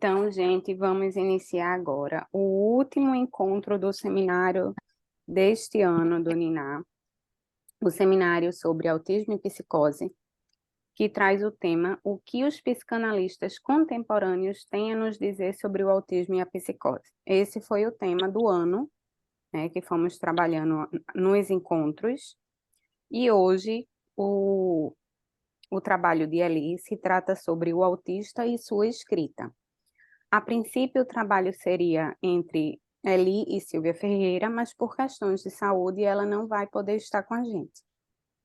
Então, gente, vamos iniciar agora o último encontro do seminário deste ano do Niná, o seminário sobre autismo e psicose, que traz o tema O que os psicanalistas contemporâneos têm a nos dizer sobre o autismo e a psicose. Esse foi o tema do ano, né, que fomos trabalhando nos encontros, e hoje o trabalho de Eli se trata sobre o autista e sua escrita. A princípio, o trabalho seria entre Eli e Silvia Ferreira, mas por questões de saúde ela não vai poder estar com a gente,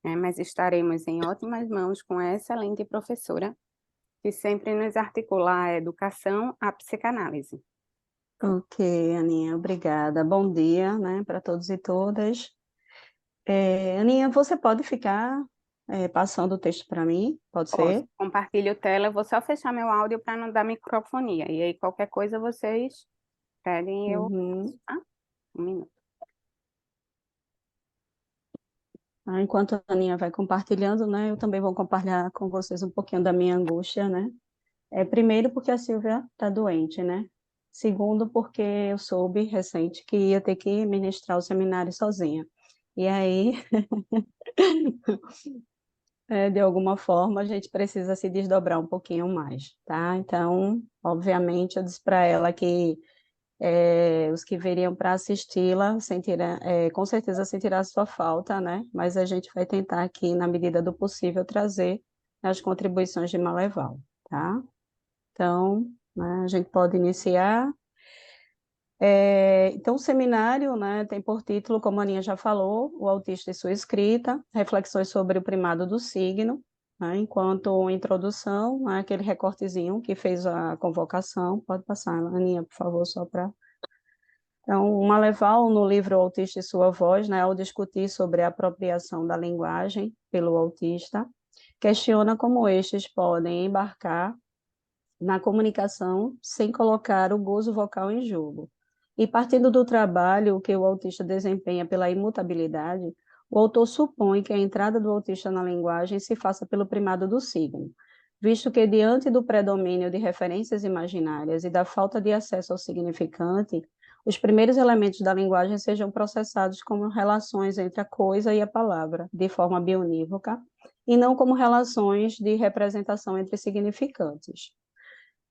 né? Mas estaremos em ótimas mãos com a excelente professora que sempre nos articula a educação à psicanálise. Ok, Aninha, obrigada. Bom dia, né, para todos e todas. Aninha, você pode ficar passando o texto para mim? Pode Posso, ser? compartilho tela, eu vou só fechar meu áudio para não dar microfonia, e aí qualquer coisa vocês pedem eu, Uhum. tá? Um minuto. Enquanto a Aninha vai compartilhando, né, eu também vou compartilhar com vocês um pouquinho da minha angústia, né? Primeiro, porque a Silvia está doente, né? Segundo, porque eu soube recente que ia ter que ministrar o seminário sozinha. E aí, de alguma forma, a gente precisa se desdobrar um pouquinho mais, tá? Então, obviamente, eu disse para ela que os que viriam para assisti-la com certeza sentirá a sua falta, né? Mas a gente vai tentar aqui, na medida do possível, trazer as contribuições de Maleval, tá? Então, né, a gente pode iniciar. Então, o seminário, né, tem por título, como a Aninha já falou, O Autista e Sua Escrita, reflexões sobre o primado do signo, né, enquanto introdução, né, aquele recortezinho que fez a convocação, pode passar, Aninha, por favor, só para... Então, o Maleval, no livro O Autista e Sua Voz, né, ao discutir sobre a apropriação da linguagem pelo autista, questiona como estes podem embarcar na comunicação sem colocar o gozo vocal em jogo. E partindo do trabalho que o autista desempenha pela imutabilidade, o autor supõe que a entrada do autista na linguagem se faça pelo primado do signo, visto que, diante do predomínio de referências imaginárias e da falta de acesso ao significante, os primeiros elementos da linguagem sejam processados como relações entre a coisa e a palavra, de forma bionívoca, e não como relações de representação entre significantes.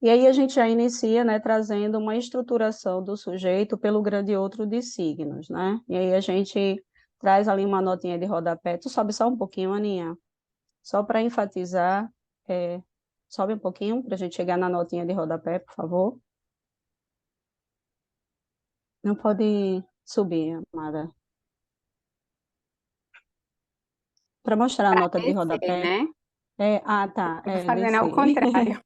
E aí a gente já inicia, né, trazendo uma estruturação do sujeito pelo grande outro de signos, né? E aí a gente traz ali uma notinha de rodapé. Tu sobe só um pouquinho, Aninha, só para enfatizar. é, Sobe um pouquinho para a gente chegar na notinha de rodapé, por favor. Não pode subir, amada. Para mostrar a Para nota de descer, rodapé. né? Tá, Eu vou fazendo ao descer. contrário.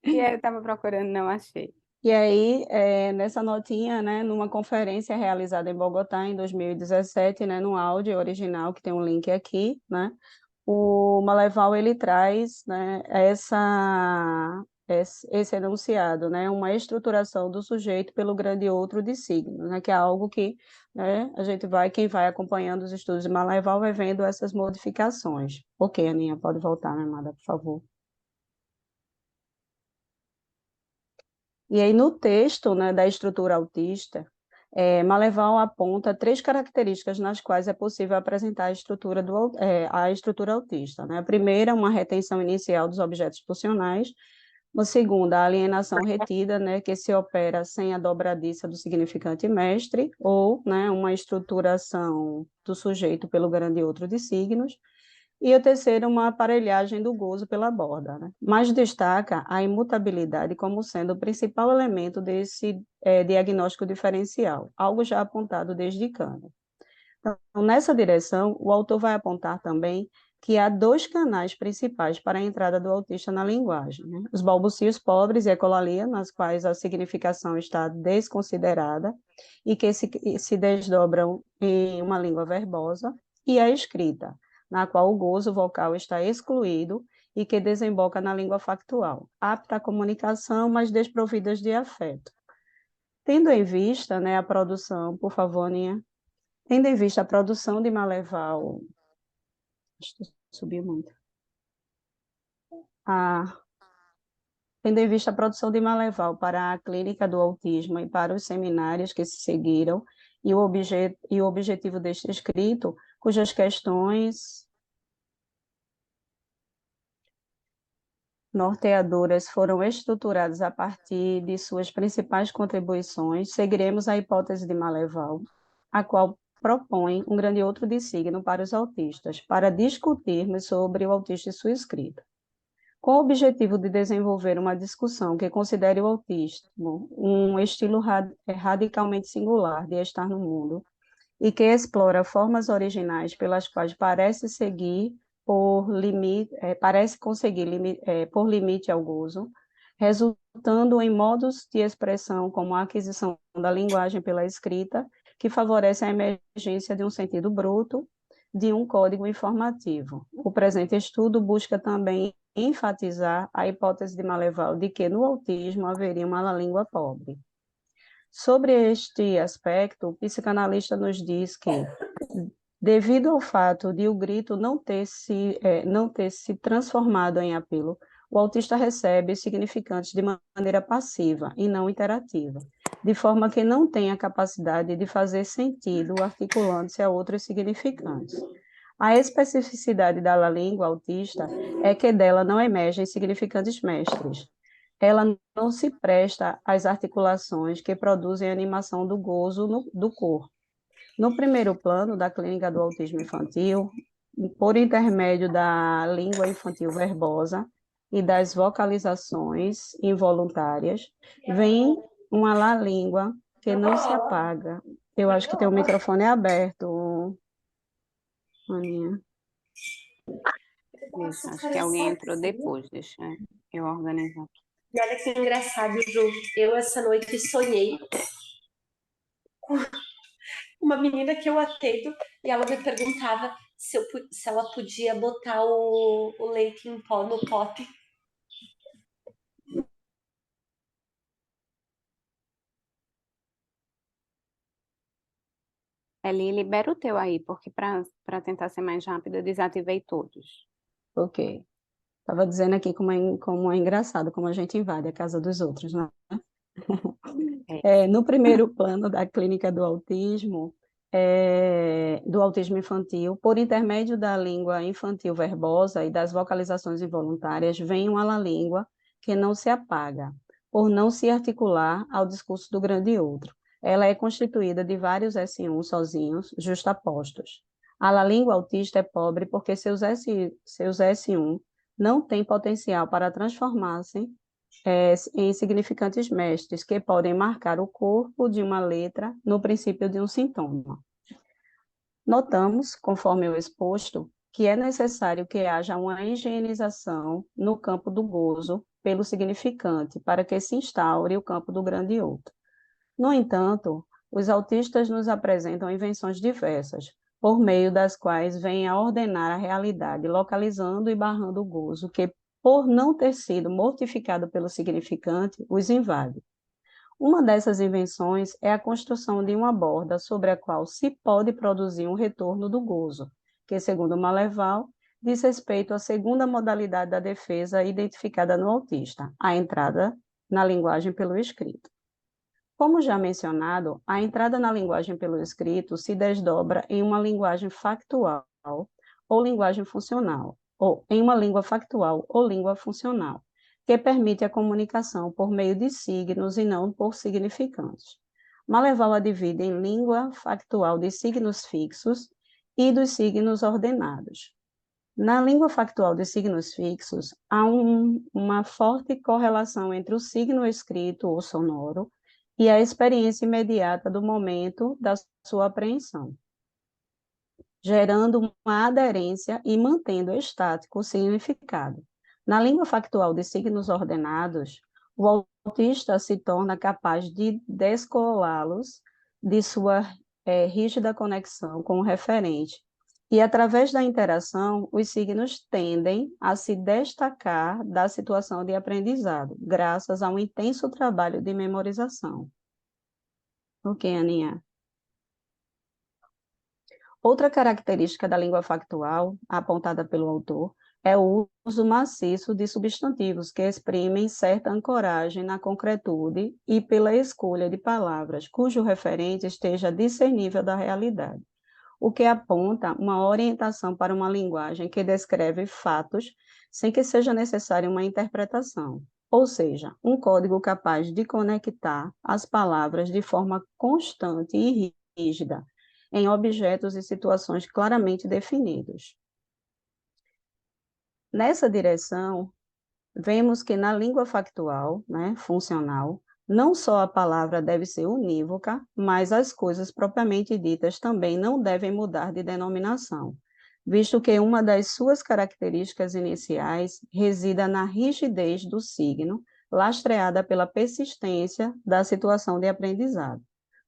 E aí eu estava procurando, não achei. E aí, nessa notinha, né, numa conferência realizada em Bogotá em 2017, né, no áudio original, que tem um link aqui, né, o Maleval, ele traz, né, esse enunciado, né, uma estruturação do sujeito pelo grande outro de signo, né, que é algo que, né, quem vai acompanhando os estudos de Maleval vai vendo essas modificações. Ok, Aninha, pode voltar, minha amada, por favor. E aí, no texto, né, da estrutura autista, Maleval aponta três características nas quais é possível apresentar a estrutura autista, né? A primeira, uma retenção inicial dos objetos pulsionais. A segunda, a alienação retida, né, que se opera sem a dobradiça do significante mestre, ou, né, uma estruturação do sujeito pelo grande outro de signos. E o terceiro, uma aparelhagem do gozo pela borda, né? Mas destaca a imutabilidade como sendo o principal elemento desse diagnóstico diferencial, algo já apontado desde Kant. Então, nessa direção, o autor vai apontar também que há dois canais principais para a entrada do autista na linguagem, né? Os balbucios pobres e ecolalia, nas quais a significação está desconsiderada e que se desdobram em uma língua verbosa, e a escrita, na qual o gozo vocal está excluído e que desemboca na língua factual, apta à comunicação, mas desprovidas de afeto. Tendo em vista, né, a produção, por favor, Aninha, tendo em vista a produção de Maleval, acho que subiu muito. Ah, tendo em vista a produção de Maleval para a clínica do autismo e para os seminários que se seguiram, e o objetivo deste escrito, cujas questões norteadoras foram estruturadas a partir de suas principais contribuições, seguiremos a hipótese de Maleval, a qual propõe um grande outro de signo para os autistas, para discutirmos sobre o autista e sua escrita. Com o objetivo de desenvolver uma discussão que considere o autismo um estilo radicalmente singular de estar no mundo e que explora formas originais pelas quais parece conseguir por limite ao gozo, resultando em modos de expressão como a aquisição da linguagem pela escrita, que favorece a emergência de um sentido bruto, de um código informativo. O presente estudo busca também enfatizar a hipótese de Maleval de que no autismo haveria uma língua pobre. Sobre este aspecto, o psicanalista nos diz que, devido ao fato de o grito não ter se transformado em apelo, o autista recebe significantes de maneira passiva e não interativa, de forma que não tem a capacidade de fazer sentido articulando-se a outros significantes. A especificidade da língua autista é que dela não emergem significantes mestres. Ela não se presta às articulações que produzem a animação do gozo do corpo. No primeiro plano da clínica do autismo infantil, por intermédio da língua infantil verbosa e das vocalizações involuntárias, vem uma lá-língua que não se apaga. Eu acho que tem o microfone aberto, Aninha. Isso, acho que alguém entrou depois, deixa eu organizar aqui. E olha que engraçado, Ju, eu essa noite sonhei com uma menina que eu atendo e ela me perguntava se ela podia botar o leite em pó no pote. Eli, libera o teu aí, porque para tentar ser mais rápido, eu desativei todos. Ok. Estava dizendo aqui como é engraçado, como a gente invade a casa dos outros, né? No primeiro plano da clínica do autismo infantil, por intermédio da língua infantil verbosa e das vocalizações involuntárias, vem uma língua que não se apaga, por não se articular ao discurso do grande outro. Ela é constituída de vários S1 sozinhos, justapostos. A língua autista é pobre porque seus S1 não têm potencial para transformar-se em significantes mestres que podem marcar o corpo de uma letra no princípio de um sintoma. Notamos, conforme o exposto, que é necessário que haja uma higienização no campo do gozo pelo significante para que se instaure o campo do grande outro. No entanto, os autistas nos apresentam invenções diversas, por meio das quais vêm a ordenar a realidade, localizando e barrando o gozo que, por não ter sido mortificado pelo significante, os invade. Uma dessas invenções é a construção de uma borda sobre a qual se pode produzir um retorno do gozo, que, segundo Maleval, diz respeito à segunda modalidade da defesa identificada no autista, a entrada na linguagem pelo escrito. Como já mencionado, a entrada na linguagem pelo escrito se desdobra em uma linguagem factual ou linguagem funcional, ou em uma língua factual ou língua funcional, que permite a comunicação por meio de signos e não por significantes. Maleval a divide em língua factual de signos fixos e dos signos ordenados. Na língua factual de signos fixos, há uma forte correlação entre o signo escrito ou sonoro e a experiência imediata do momento da sua apreensão, gerando uma aderência e mantendo estático o significado. Na língua factual de signos ordenados, o autista se torna capaz de descolá-los de sua rígida conexão com o referente, e através da interação, os signos tendem a se destacar da situação de aprendizado, graças a um intenso trabalho de memorização. Ok, Aninha. Outra característica da língua factual, apontada pelo autor, é o uso maciço de substantivos que exprimem certa ancoragem na concretude e pela escolha de palavras cujo referente esteja discernível da realidade, o que aponta uma orientação para uma linguagem que descreve fatos sem que seja necessária uma interpretação, ou seja, um código capaz de conectar as palavras de forma constante e rígida em objetos e situações claramente definidos. Nessa direção, vemos que na língua factual, né, funcional, não só a palavra deve ser unívoca, mas as coisas propriamente ditas também não devem mudar de denominação, visto que uma das suas características iniciais resida na rigidez do signo, lastreada pela persistência da situação de aprendizado.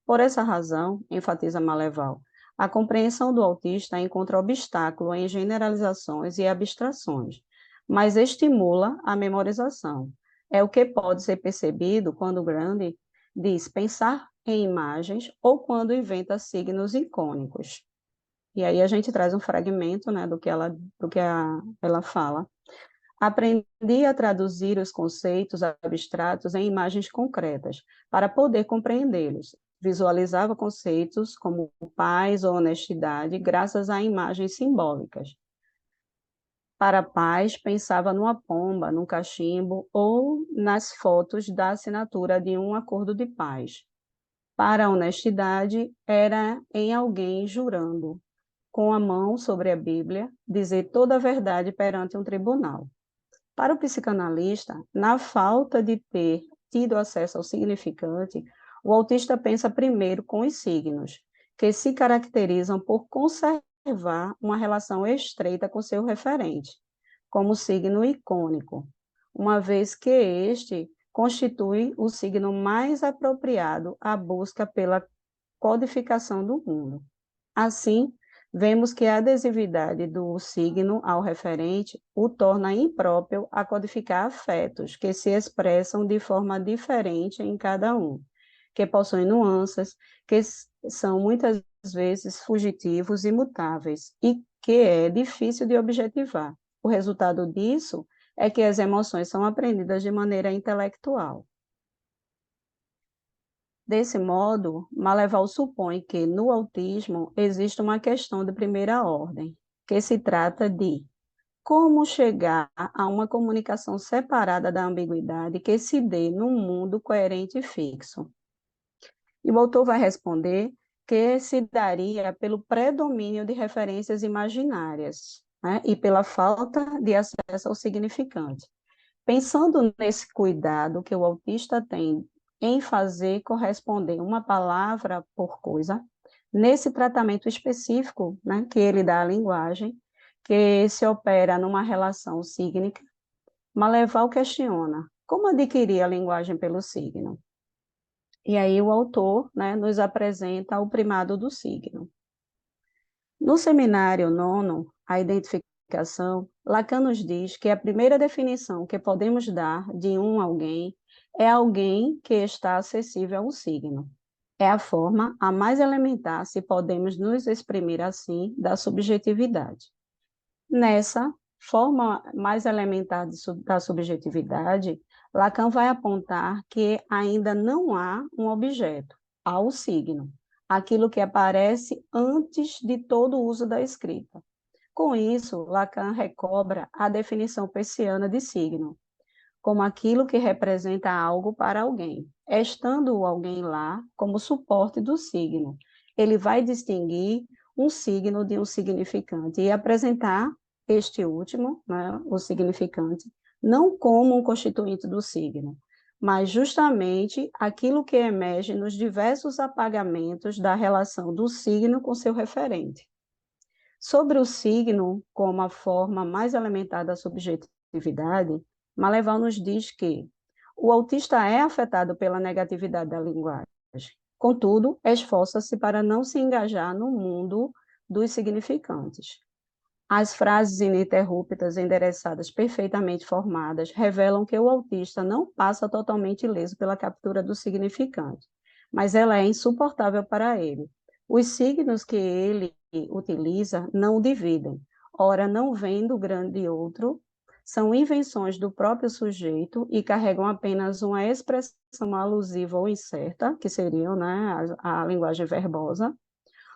Por essa razão, enfatiza Maleval, a compreensão do autista encontra obstáculo em generalizações e abstrações, mas estimula a memorização. É o que pode ser percebido quando Grande diz pensar em imagens ou quando inventa signos icônicos. E aí a gente traz um fragmento, né, do que ela fala. Aprendi a traduzir os conceitos abstratos em imagens concretas, para poder compreendê-los. Visualizava conceitos como paz ou honestidade, graças a imagens simbólicas. Para paz, pensava numa pomba, num cachimbo ou nas fotos da assinatura de um acordo de paz. Para a honestidade, era em alguém jurando, com a mão sobre a Bíblia, dizer toda a verdade perante um tribunal. Para o psicanalista, na falta de ter tido acesso ao significante, o autista pensa primeiro com os signos, que se caracterizam por conservar uma relação estreita com seu referente, como signo icônico, uma vez que este constitui o signo mais apropriado à busca pela codificação do mundo. Assim, vemos que a adesividade do signo ao referente o torna impróprio a codificar afetos que se expressam de forma diferente em cada um, que possuem nuances, que são muitas vezes fugitivos e mutáveis, e que é difícil de objetivar. O resultado disso é que as emoções são aprendidas de maneira intelectual. Desse modo, Maleval supõe que no autismo existe uma questão de primeira ordem, que se trata de como chegar a uma comunicação separada da ambiguidade que se dê num mundo coerente e fixo. E o autor vai responder que se daria pelo predomínio de referências imaginárias, né, e pela falta de acesso ao significante. Pensando nesse cuidado que o autista tem em fazer corresponder uma palavra por coisa, nesse tratamento específico, né, que ele dá à linguagem, que se opera numa relação sígnica, Maleval questiona como adquirir a linguagem pelo signo. E aí o autor, né, nos apresenta o primado do signo. No seminário nono, a identificação, Lacan nos diz que a primeira definição que podemos dar de um alguém é alguém que está acessível a um signo. É a forma a mais elementar, se podemos nos exprimir assim, da subjetividade. Nessa forma mais elementar da subjetividade, Lacan vai apontar que ainda não há um objeto, há o signo, aquilo que aparece antes de todo o uso da escrita. Com isso, Lacan recobra a definição peirciana de signo, como aquilo que representa algo para alguém, estando o alguém lá como suporte do signo. Ele vai distinguir um signo de um significante e apresentar este último, né, o significante, não como um constituinte do signo, mas justamente aquilo que emerge nos diversos apagamentos da relação do signo com seu referente. Sobre o signo como a forma mais elementar da subjetividade, Maleval nos diz que o autista é afetado pela negatividade da linguagem, contudo, esforça-se para não se engajar no mundo dos significantes. As frases ininterruptas, endereçadas, perfeitamente formadas, revelam que o autista não passa totalmente ileso pela captura do significante, mas ela é insuportável para ele. Os signos que ele utiliza não o dividem. ora não vêm do grande outro, são invenções do próprio sujeito e carregam apenas uma expressão alusiva ou incerta, que seriam, né, a linguagem verbosa,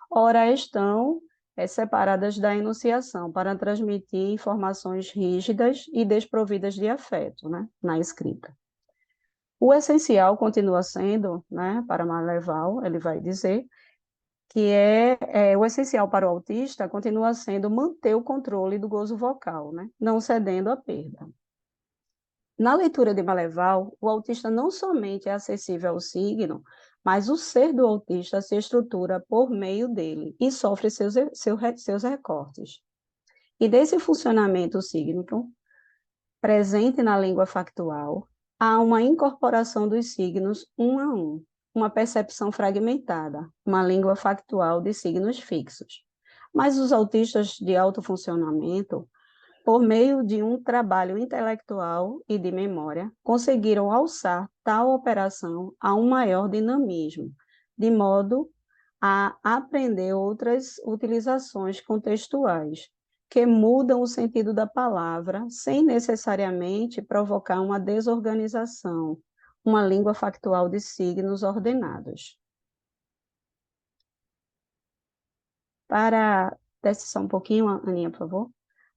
ora estão separadas da enunciação para transmitir informações rígidas e desprovidas de afeto, né, na escrita. O essencial continua sendo, né, para Maleval, ele vai dizer, que o essencial para o autista continua sendo manter o controle do gozo vocal, né, não cedendo à perda. Na leitura de Maleval, o autista não somente é acessível ao signo, mas o ser do autista se estrutura por meio dele e sofre seus recortes. E desse funcionamento sígnico, presente na língua factual, há uma incorporação dos signos um a um, uma percepção fragmentada, uma língua factual de signos fixos. Mas os autistas de alto funcionamento, por meio de um trabalho intelectual e de memória, conseguiram alçar tal operação a um maior dinamismo, de modo a aprender outras utilizações contextuais, que mudam o sentido da palavra sem necessariamente provocar uma desorganização, uma língua factual de signos ordenados. Desce só um pouquinho, Aninha, por favor.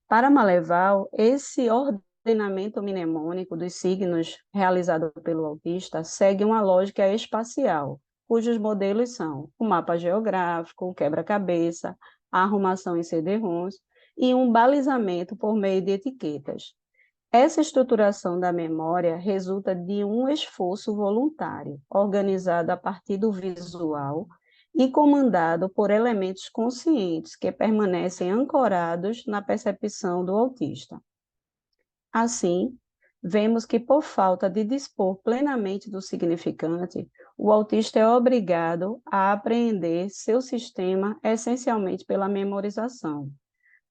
Para Maleval, esse ordenamento mnemônico dos signos realizado pelo autista segue uma lógica espacial, cujos modelos são o mapa geográfico, o quebra-cabeça, a arrumação em CD-ROMs e um balizamento por meio de etiquetas. Essa estruturação da memória resulta de um esforço voluntário, organizado a partir do visual e comandado por elementos conscientes que permanecem ancorados na percepção do autista. Assim, vemos que, por falta de dispor plenamente do significante, o autista é obrigado a apreender seu sistema essencialmente pela memorização,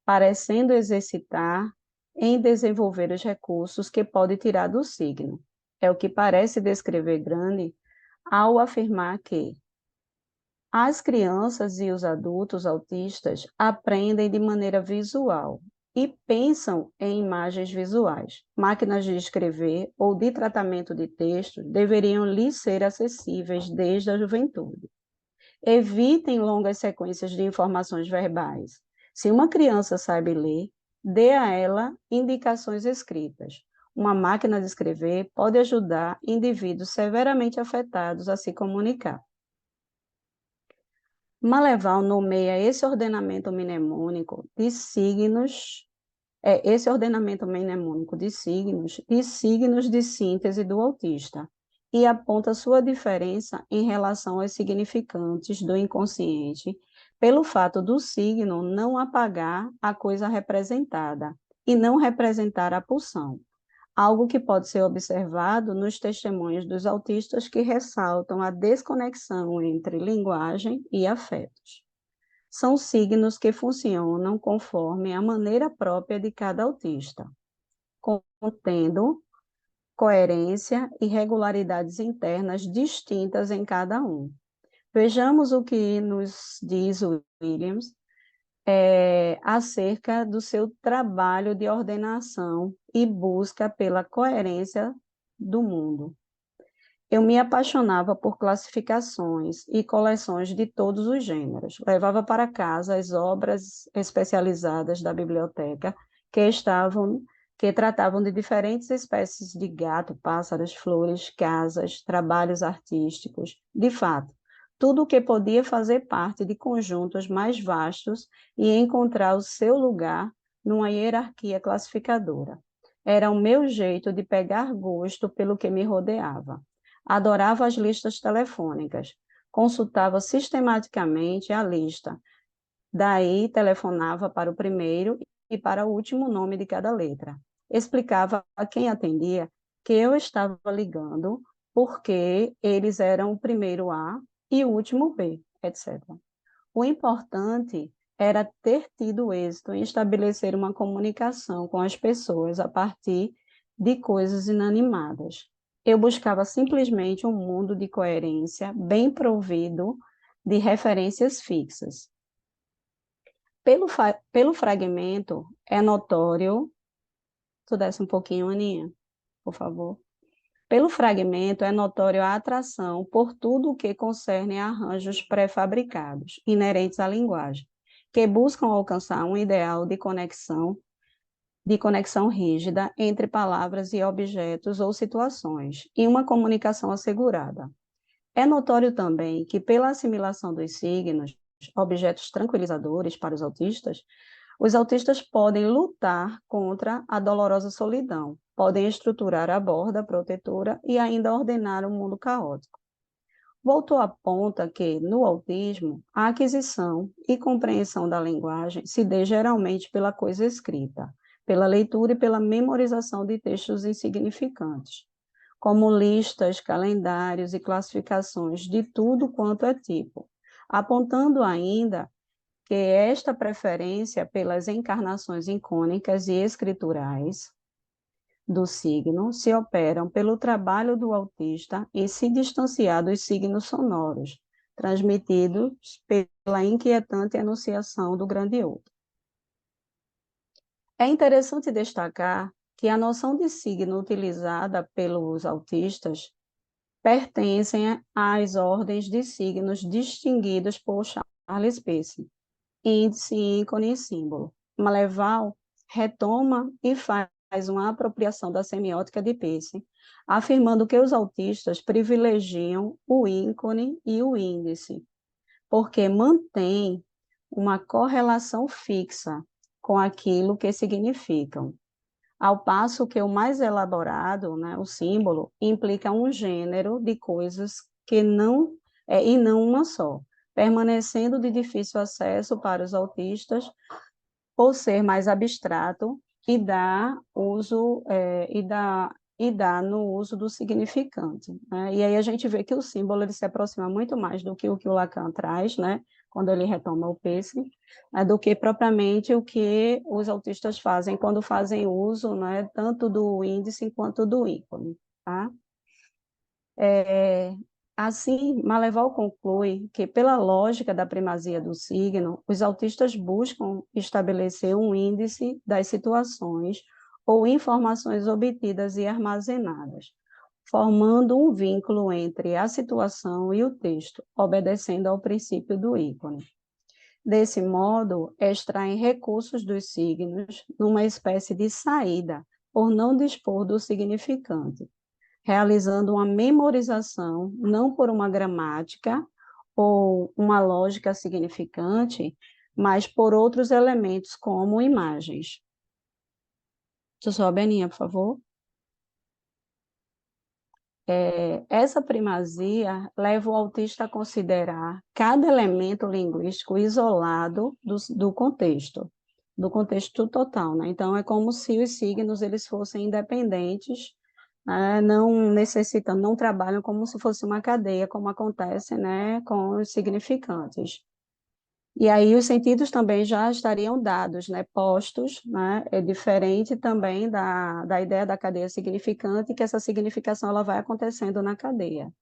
parecendo exercitar em desenvolver os recursos que pode tirar do signo. É o que parece descrever Grande ao afirmar que as crianças e os adultos autistas aprendem de maneira visual e pensam em imagens visuais. Máquinas de escrever ou de tratamento de texto deveriam lhes ser acessíveis desde a juventude. Evitem longas sequências de informações verbais. Se uma criança sabe ler, dê a ela indicações escritas. Uma máquina de escrever pode ajudar indivíduos severamente afetados a se comunicar. Maleval nomeia esse ordenamento mnemônico de signos e signos de síntese do autista, e aponta sua diferença em relação aos significantes do inconsciente, pelo fato do signo não apagar a coisa representada e não representar a pulsão, algo que pode ser observado nos testemunhos dos autistas que ressaltam a desconexão entre linguagem e afetos. São signos que funcionam conforme a maneira própria de cada autista, contendo coerência e regularidades internas distintas em cada um. Vejamos o que nos diz Williams acerca do seu trabalho de ordenação e busca pela coerência do mundo. Eu me apaixonava por classificações e coleções de todos os gêneros. Levava para casa as obras especializadas da biblioteca que tratavam de diferentes espécies de gato, pássaros, flores, casas, trabalhos artísticos. De fato, tudo o que podia fazer parte de conjuntos mais vastos e encontrar o seu lugar numa hierarquia classificadora. Era o meu jeito de pegar gosto pelo que me rodeava. Adorava as listas telefônicas, consultava sistematicamente a lista, daí telefonava para o primeiro e para o último nome de cada letra. Explicava a quem atendia que eu estava ligando porque eles eram o primeiro A e o último B, etc. O importante era ter tido êxito em estabelecer uma comunicação com as pessoas a partir de coisas inanimadas. Eu buscava simplesmente um mundo de coerência bem provido de referências fixas. Pelo fragmento, é notório... Tu desce um pouquinho, Aninha, por favor. Pelo fragmento, é notório a atração por tudo o que concerne a arranjos pré-fabricados, inerentes à linguagem, que buscam alcançar um ideal de conexão rígida entre palavras e objetos ou situações, e uma comunicação assegurada. É notório também que, pela assimilação dos signos, objetos tranquilizadores para os autistas podem lutar contra a dolorosa solidão, podem estruturar a borda protetora e ainda ordenar um mundo caótico. O autor aponta que, no autismo, a aquisição e compreensão da linguagem se dê geralmente pela coisa escrita, pela leitura e pela memorização de textos insignificantes, como listas, calendários e classificações de tudo quanto é tipo, apontando ainda que esta preferência pelas encarnações icônicas e escriturais do signo se operam pelo trabalho do autista em se distanciar dos signos sonoros, transmitidos pela inquietante enunciação do grande outro. É interessante destacar que a noção de signo utilizada pelos autistas pertencem às ordens de signos distinguidos por Charles Peirce, índice, ícone e símbolo. Maleval retoma e faz uma apropriação da semiótica de Peirce, afirmando que os autistas privilegiam o ícone e o índice, porque mantém uma correlação fixa com aquilo que significam, ao passo que o mais elaborado, né, o símbolo, implica um gênero de coisas que não e não uma só, permanecendo de difícil acesso para os autistas, por ser mais abstrato e dá no uso do significante, né? E aí a gente vê que o símbolo ele se aproxima muito mais do que o Lacan traz, né? Quando ele retoma o Peirce, do que propriamente o que os autistas fazem quando fazem uso, né, tanto do índice quanto do ícone, tá? Assim, Maleval conclui que, pela lógica da primazia do signo, os autistas buscam estabelecer um índice das situações ou informações obtidas e armazenadas, formando um vínculo entre a situação e o texto, obedecendo ao princípio do ícone. Desse modo, extraem recursos dos signos numa espécie de saída, por não dispor do significante, realizando uma memorização, não por uma gramática ou uma lógica significante, mas por outros elementos, como imagens. Só, Beninha, por favor. Essa primazia leva o autista a considerar cada elemento linguístico isolado do contexto total, né? Então, é como se os signos eles fossem independentes, não necessitam, não trabalham como se fosse uma cadeia, como acontece, né, com os significantes. E aí os sentidos também já estariam dados, né, postos, né, é diferente também da ideia da cadeia significante, que essa significação ela vai acontecendo na cadeia.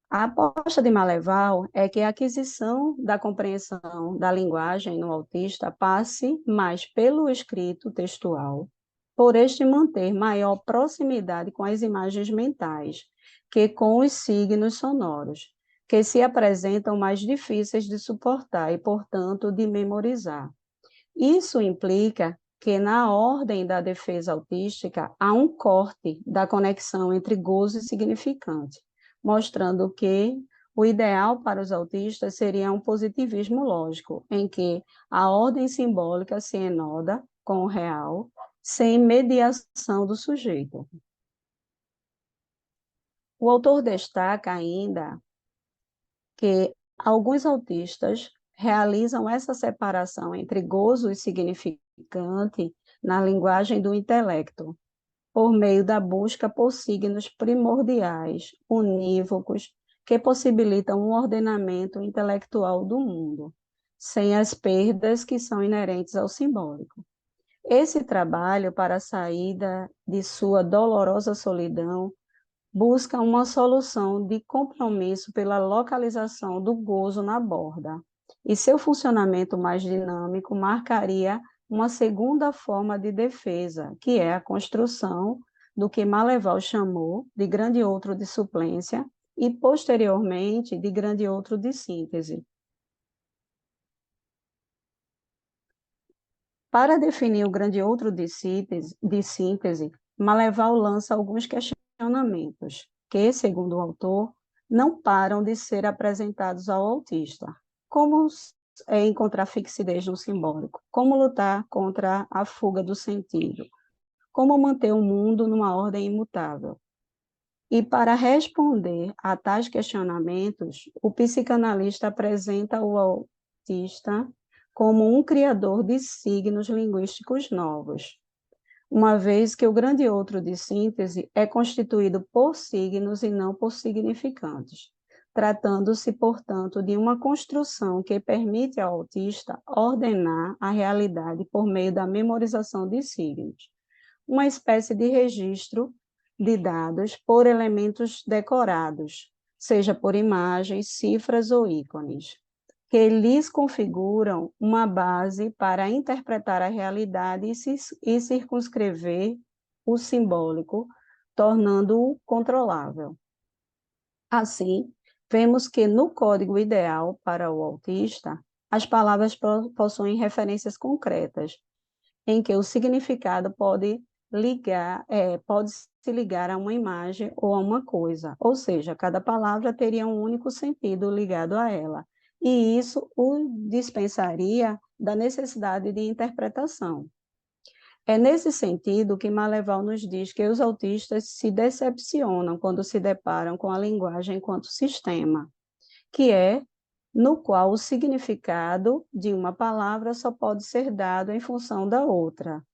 A aposta de Maleval é que a aquisição da compreensão da linguagem no autista passe mais pelo escrito textual, por este manter maior proximidade com as imagens mentais que com os signos sonoros, que se apresentam mais difíceis de suportar e, portanto, de memorizar. Isso implica que, na ordem da defesa autística, há um corte da conexão entre gozo e significante, mostrando que o ideal para os autistas seria um positivismo lógico, em que a ordem simbólica se enoda com o real, sem mediação do sujeito. O autor destaca ainda que alguns autistas realizam essa separação entre gozo e significante na linguagem do intelecto, por meio da busca por signos primordiais, unívocos, que possibilitam um ordenamento intelectual do mundo, sem as perdas que são inerentes ao simbólico. Esse trabalho para a saída de sua dolorosa solidão busca uma solução de compromisso pela localização do gozo na borda, e seu funcionamento mais dinâmico marcaria uma segunda forma de defesa, que é a construção do que Maleval chamou de grande outro de suplência e, posteriormente, de grande outro de síntese. Para definir o grande outro de síntese, Maleval lança alguns questionamentos que, segundo o autor, não param de ser apresentados ao autista. Como encontrar fixidez no simbólico? Como lutar contra a fuga do sentido? Como manter o mundo numa ordem imutável? E para responder a tais questionamentos, o psicanalista apresenta o autista como um criador de signos linguísticos novos, uma vez que o grande outro de síntese é constituído por signos e não por significantes, tratando-se, portanto, de uma construção que permite ao autista ordenar a realidade por meio da memorização de signos, uma espécie de registro de dados por elementos decorados, seja por imagens, cifras ou ícones, que lhes configuram uma base para interpretar a realidade e circunscrever o simbólico, tornando-o controlável. Assim, vemos que no código ideal para o autista, as palavras possuem referências concretas, em que o significado pode se ligar a uma imagem ou a uma coisa, ou seja, cada palavra teria um único sentido ligado a ela, e isso o dispensaria da necessidade de interpretação. É nesse sentido que Maleval nos diz que os autistas se decepcionam quando se deparam com a linguagem enquanto sistema, que é no qual o significado de uma palavra só pode ser dado em função da outra.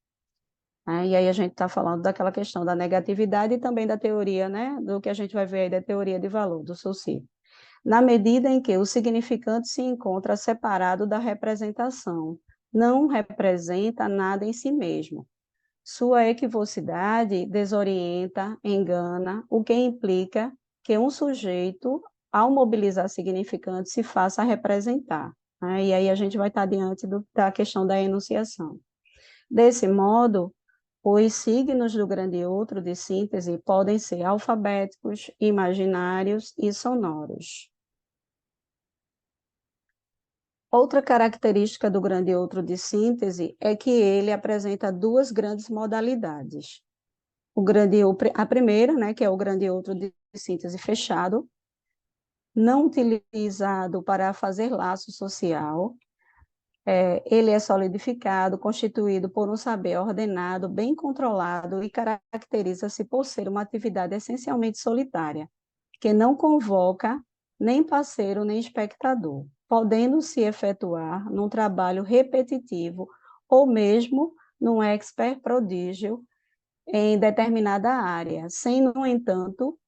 E aí a gente está falando daquela questão da negatividade e também da teoria, né, do que a gente vai ver aí da teoria de valor, do Saussure. Na medida em que o significante se encontra separado da representação, não representa nada em si mesmo. Sua equivocidade desorienta, engana, o que implica que um sujeito, ao mobilizar significante, se faça representar. E aí a gente vai estar diante da questão da enunciação. Desse modo, os signos do grande outro de síntese podem ser alfabéticos, imaginários e sonoros. Outra característica do grande outro de síntese é que ele apresenta duas grandes modalidades. A primeira, né, que é o grande outro de síntese fechado, não utilizado para fazer laço social. Ele é solidificado, constituído por um saber ordenado, bem controlado e caracteriza-se por ser uma atividade essencialmente solitária, que não convoca nem parceiro nem espectador, podendo se efetuar num trabalho repetitivo ou mesmo num expert prodígio em determinada área, sem, no entanto,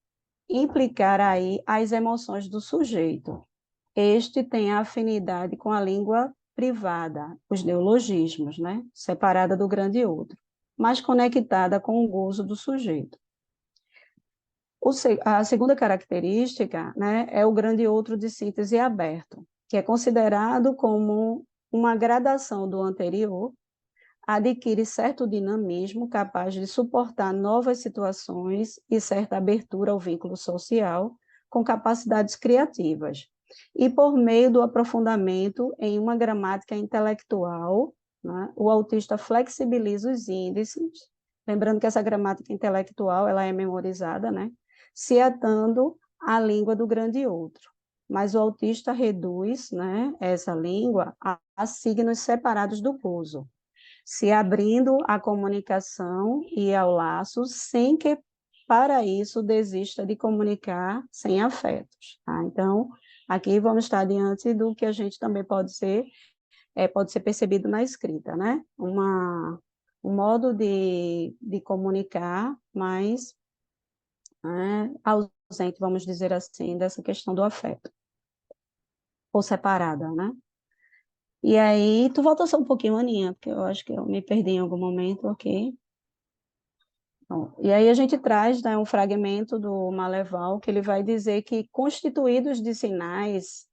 implicar aí as emoções do sujeito. Este tem a afinidade com a língua privada, os neologismos, né? Separada do grande outro, mas conectada com o gozo do sujeito. A segunda característica, né, é o grande outro de síntese aberto, que é considerado como uma gradação do anterior, adquire certo dinamismo capaz de suportar novas situações e certa abertura ao vínculo social, com capacidades criativas. E por meio do aprofundamento em uma gramática intelectual, né, o autista flexibiliza os índices, lembrando que essa gramática intelectual ela é memorizada, né, se atando à língua do grande outro. Mas o autista reduz, né, essa língua a signos separados do gozo, se abrindo à comunicação e ao laço, sem que, para isso, desista de comunicar sem afetos. Tá? Então, aqui vamos estar diante do que a gente também pode ser percebido na escrita, né? Um modo de comunicar, mas ausente, vamos dizer assim, dessa questão do afeto, ou separada, né? E aí, tu volta só um pouquinho, Aninha, porque eu acho que eu me perdi em algum momento, ok? Bom, e aí a gente traz, né, um fragmento do Maleval, que ele vai dizer que, constituídos de sinais,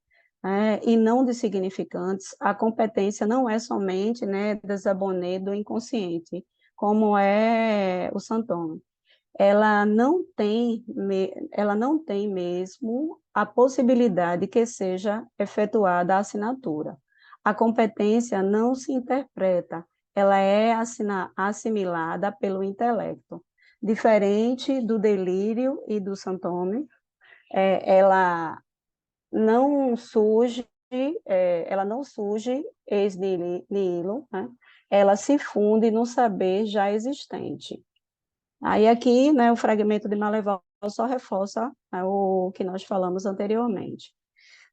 e não de significantes, a competência não é somente, né, desabonê do inconsciente, como é o Santoni. Ela não tem mesmo a possibilidade que seja efetuada a assinatura. A competência não se interpreta, ela é assimilada pelo intelecto. Diferente do delírio e do Santoni, ela não surge, ela não surge ex nihilo, né? Ela se funde no saber já existente. Aí aqui, né, o fragmento de Maleval só reforça, né, o que nós falamos anteriormente.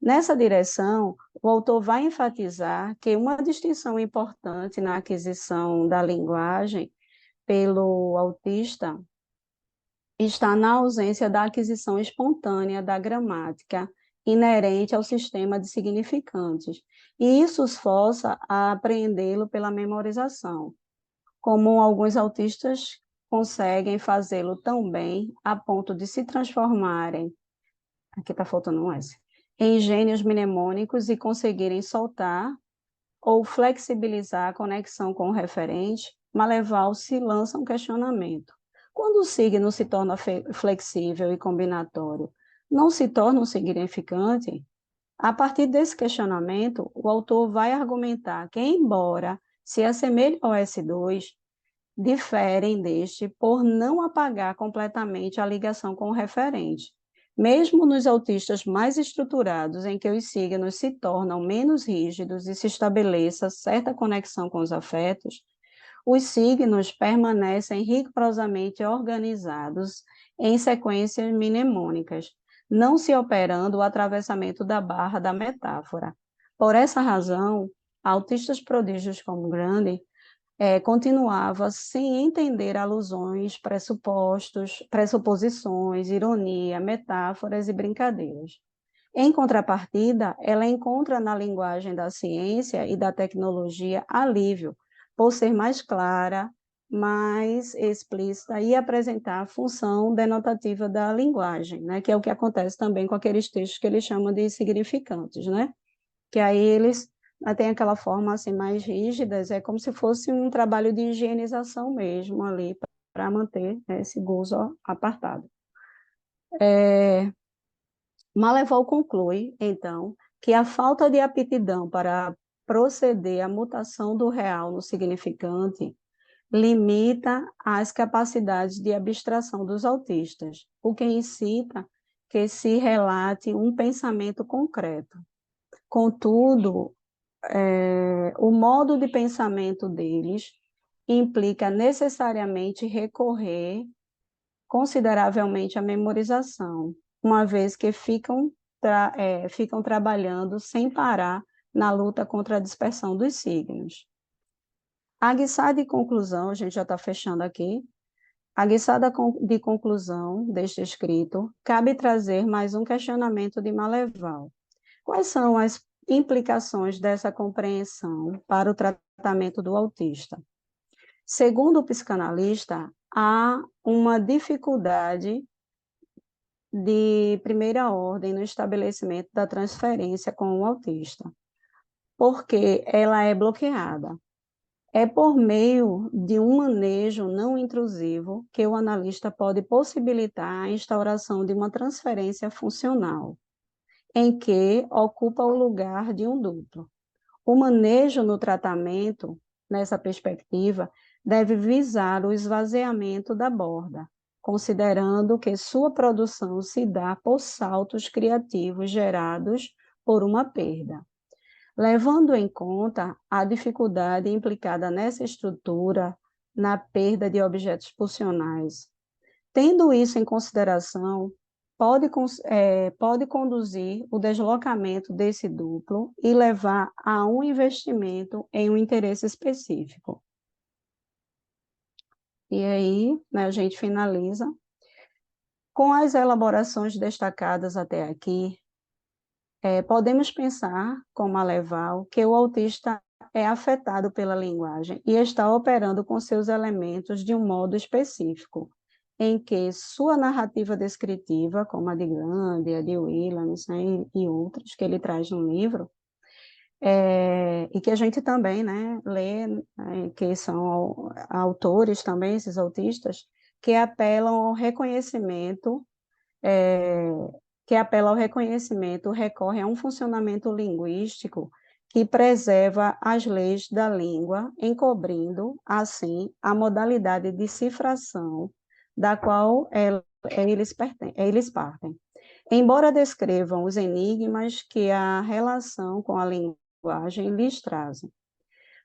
Nessa direção, o autor vai enfatizar que uma distinção importante na aquisição da linguagem pelo autista está na ausência da aquisição espontânea da gramática inerente ao sistema de significantes, e isso os força a apreendê-lo pela memorização, como alguns autistas conseguem fazê-lo tão bem a ponto de se transformarem, aqui está faltando um S, em gênios mnemônicos e conseguirem soltar ou flexibilizar a conexão com o referente, Maleval se lança um questionamento. Quando o signo se torna flexível e combinatório, não se torna um significante? A partir desse questionamento, o autor vai argumentar que, embora se assemelhe ao S2, diferem deste por não apagar completamente a ligação com o referente. Mesmo nos autistas mais estruturados, em que os signos se tornam menos rígidos e se estabeleça certa conexão com os afetos, os signos permanecem rigorosamente organizados em sequências mnemônicas, não se operando o atravessamento da barra da metáfora. Por essa razão, autistas prodígios como Grande continuava sem entender alusões, pressuposições, ironia, metáforas e brincadeiras. Em contrapartida, ela encontra na linguagem da ciência e da tecnologia alívio, por ser mais clara, mais explícita e apresentar a função denotativa da linguagem, né? Que é o que acontece também com aqueles textos que eles chamam de significantes, né? Que aí eles têm aquela forma assim mais rígidas, é como se fosse um trabalho de higienização mesmo ali, para manter, né, esse gozo apartado. Maleval conclui, então, que a falta de aptidão para proceder à mutação do real no significante limita as capacidades de abstração dos autistas, o que incita que se relate um pensamento concreto. Contudo, o modo de pensamento deles implica necessariamente recorrer consideravelmente à memorização, uma vez que ficam trabalhando sem parar na luta contra a dispersão dos signos. A guiçada de conclusão, a gente já está fechando aqui, a guiçada de conclusão deste escrito, cabe trazer mais um questionamento de Maleval. Quais são as implicações dessa compreensão para o tratamento do autista? Segundo o psicanalista, há uma dificuldade de primeira ordem no estabelecimento da transferência com o autista, porque ela é bloqueada. É por meio de um manejo não intrusivo que o analista pode possibilitar a instauração de uma transferência funcional, em que ocupa o lugar de um duplo. O manejo no tratamento, nessa perspectiva, deve visar o esvaziamento da borda, considerando que sua produção se dá por saltos criativos gerados por uma perda. Levando em conta a dificuldade implicada nessa estrutura, na perda de objetos pulsionais. Tendo isso em consideração, pode conduzir o deslocamento desse duplo e levar a um investimento em um interesse específico. E aí, né, a gente finaliza. Com as elaborações destacadas até aqui, podemos pensar, como a Leval, que o autista é afetado pela linguagem e está operando com seus elementos de um modo específico, em que sua narrativa descritiva, como a de Grande, a de Williams, né, e outras que ele traz no livro, e que a gente também, né, lê, que são autores também, esses autistas, que apelam ao reconhecimento, recorre a um funcionamento linguístico que preserva as leis da língua, encobrindo, assim, a modalidade de cifração da qual eles partem. Embora descrevam os enigmas que a relação com a linguagem lhes trazem,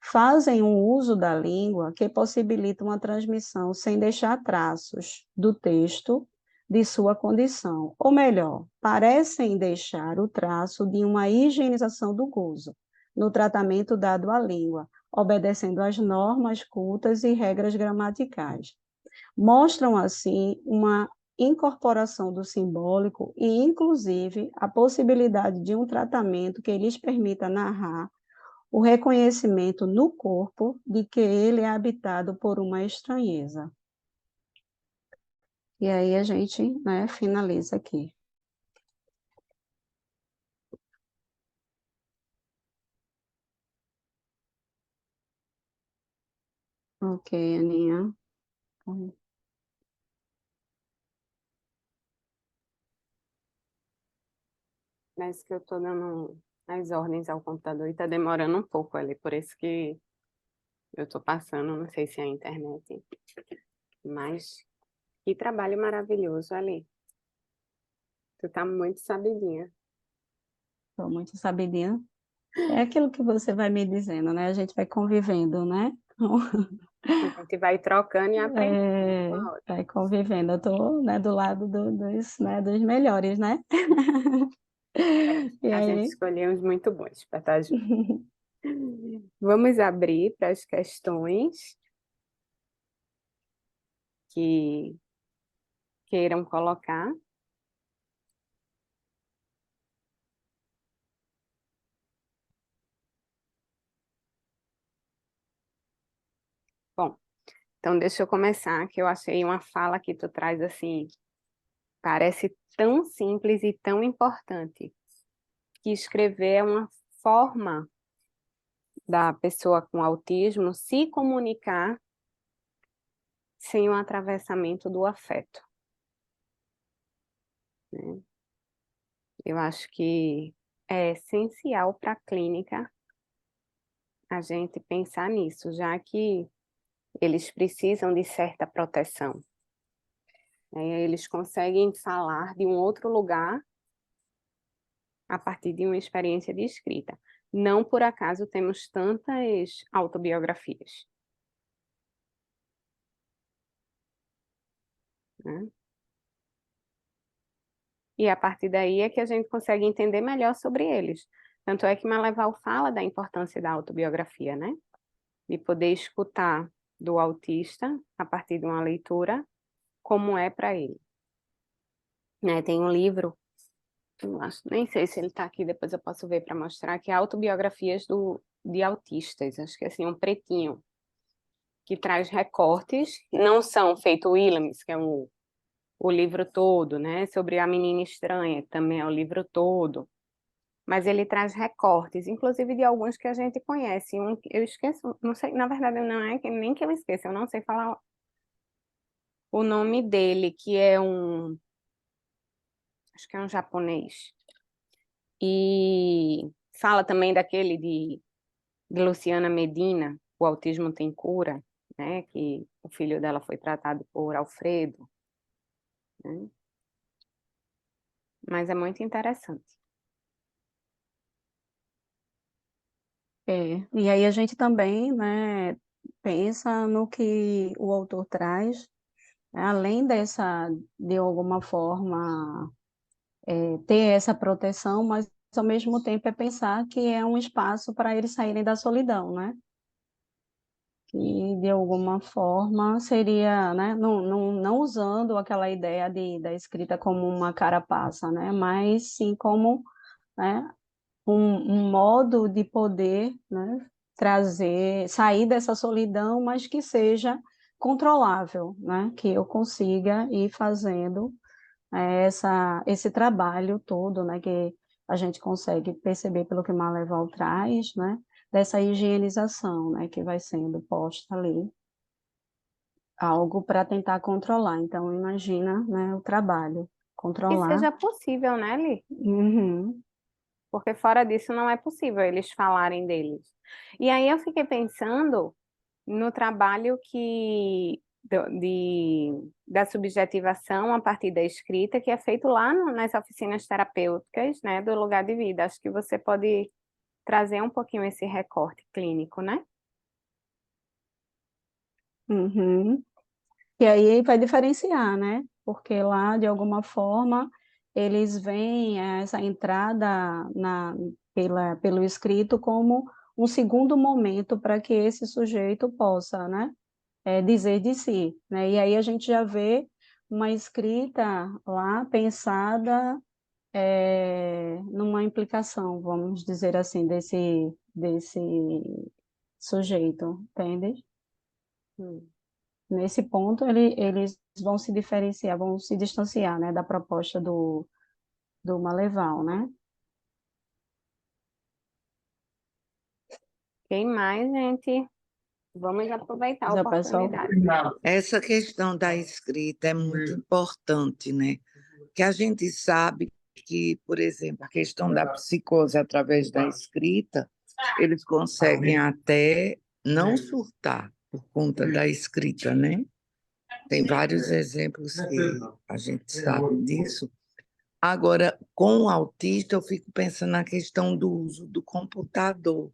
fazem um uso da língua que possibilita uma transmissão sem deixar traços do texto de sua condição, ou melhor, parecem deixar o traço de uma higienização do gozo no tratamento dado à língua, obedecendo às normas cultas e regras gramaticais. Mostram, assim, uma incorporação do simbólico e, inclusive, a possibilidade de um tratamento que lhes permita narrar o reconhecimento no corpo de que ele é habitado por uma estranheza. E aí a gente, né, finaliza aqui. Ok, Aninha. Parece que eu estou dando as ordens ao computador e está demorando um pouco ali, por isso que eu estou passando, não sei se é a internet, mas que trabalho maravilhoso ali. Tu tá muito sabidinha. Estou muito sabidinha. É aquilo que você vai me dizendo, né? A gente vai convivendo, né? A gente vai trocando e aprendendo. Vai convivendo. Eu estou, né, do lado dos melhores, né? E A gente aí? escolheu uns muito bons para estar junto. Vamos abrir para as questões que queiram colocar. Bom, então deixa eu começar, que eu achei uma fala que tu traz assim, parece tão simples e tão importante, que escrever é uma forma da pessoa com autismo se comunicar sem o atravessamento do afeto, né? Eu acho que é essencial para a clínica a gente pensar nisso, já que eles precisam de certa proteção, né? Eles conseguem falar de um outro lugar a partir de uma experiência de escrita. Não por acaso temos tantas autobiografias, né? E a partir daí é que a gente consegue entender melhor sobre eles. Tanto é que Maleval fala da importância da autobiografia, né? De poder escutar do autista, a partir de uma leitura, como é para ele. Né? Tem um livro, eu acho, nem sei se ele está aqui, depois eu posso ver para mostrar, que é Autobiografias de Autistas, acho que é assim, um pretinho, que traz recortes, não são feito Williams, que é o livro todo, né? Sobre a menina estranha, que também é o livro todo, mas ele traz recortes, inclusive de alguns que a gente conhece. Eu esqueço, não sei, na verdade não é nem que eu esqueça, eu não sei falar o nome dele, que é acho que é um japonês. E fala também daquele de Luciana Medina, O Autismo Tem Cura, né? Que o filho dela foi tratado por Alfredo, né? Mas é muito interessante. E aí a gente também, né, pensa no que o autor traz, né, além de alguma forma, ter essa proteção, mas ao mesmo tempo é pensar que é um espaço para eles saírem da solidão, né? Que de alguma forma seria, né, não usando aquela ideia da escrita como uma carapaça, né? Mas sim como, né, um modo de poder, né, sair dessa solidão, mas que seja controlável, né? Que eu consiga ir fazendo esse trabalho todo, né? Que a gente consegue perceber pelo que Maleval traz, né? Dessa higienização, né? Que vai sendo posta ali, algo para tentar controlar. Então, imagina, né? O trabalho, Que controlar. seja possível, né, Li? Uhum. Porque fora disso não é possível eles falarem deles. E aí eu fiquei pensando no trabalho da subjetivação a partir da escrita, que é feito lá nas oficinas terapêuticas, né, do lugar de vida. Acho que você pode trazer um pouquinho esse recorte clínico, né? Uhum. E aí vai diferenciar, né? Porque lá, de alguma forma, eles veem essa entrada pelo escrito como um segundo momento para que esse sujeito possa, né, dizer de si, né? E aí a gente já vê uma escrita lá pensada numa implicação, vamos dizer assim, desse sujeito, entende? Hum. Nesse ponto, eles vão se diferenciar, vão se distanciar, né, da proposta do Maleval, né? Quem mais, gente? Vamos aproveitar a Mas o pessoal, oportunidade. Essa questão da escrita é muito importante, né? Que a gente sabe que, por exemplo, a questão da psicose através da escrita, eles conseguem até não surtar por conta da escrita, né? Tem vários exemplos que a gente sabe disso. Agora, com o autista, eu fico pensando na questão do uso do computador,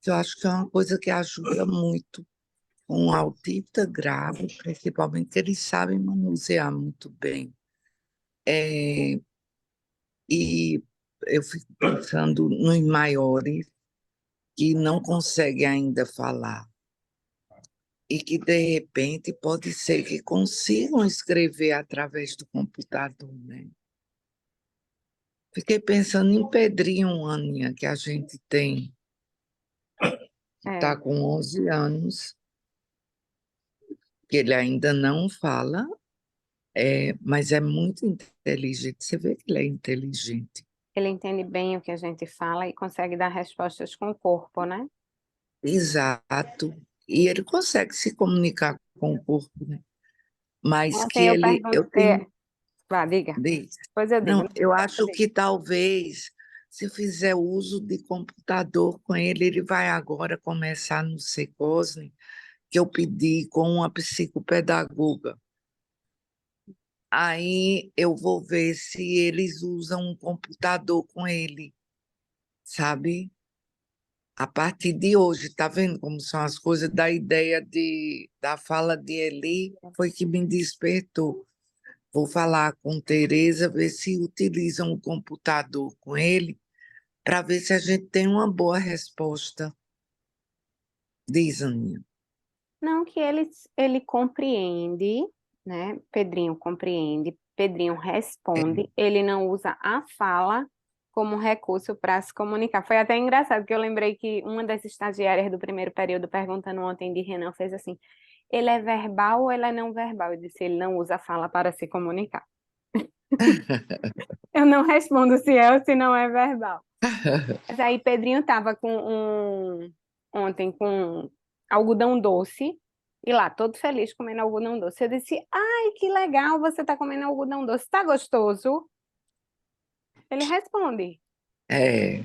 que eu acho que é uma coisa que ajuda muito um autista grave, principalmente, que eles sabem manusear muito bem. E eu fico pensando nos maiores que não conseguem ainda falar e que, de repente, pode ser que consigam escrever através do computador, né? Fiquei pensando em Pedrinho, Aninha, que a gente tem, que está com 11 anos, que ele ainda não fala, mas é muito inteligente. Você vê que ele é inteligente. Ele entende bem o que a gente fala e consegue dar respostas com o corpo, né? Exato. E ele consegue se comunicar com o corpo, né? Mas que Ontem eu eu tenho. perguntei. Vá, diga. Diz. Depois eu digo. Não, eu acho que talvez, se fizer uso de computador com ele, ele vai agora começar no Secosne, que eu pedi com uma psicopedagoga. Aí eu vou ver se eles usam um computador com ele, sabe? A partir de hoje, tá vendo como são as coisas da ideia da fala de Eli, foi que me despertou. Vou falar com Tereza, ver se utilizam o computador com ele, para ver se a gente tem uma boa resposta, diz Aninha. Não, que ele compreende, né? Pedrinho compreende, Pedrinho responde, ele não usa a fala como recurso para se comunicar. Foi até engraçado, que eu lembrei que uma das estagiárias do primeiro período, perguntando ontem de Renan, fez assim: ele é verbal ou ele é não verbal? Eu disse: ele não usa a fala para se comunicar. Eu não respondo se é ou se não é verbal. Mas aí Pedrinho estava ontem com algodão doce e lá, todo feliz comendo algodão doce. Eu disse: ai, que legal, você está comendo algodão doce, tá gostoso? Ele responde, É.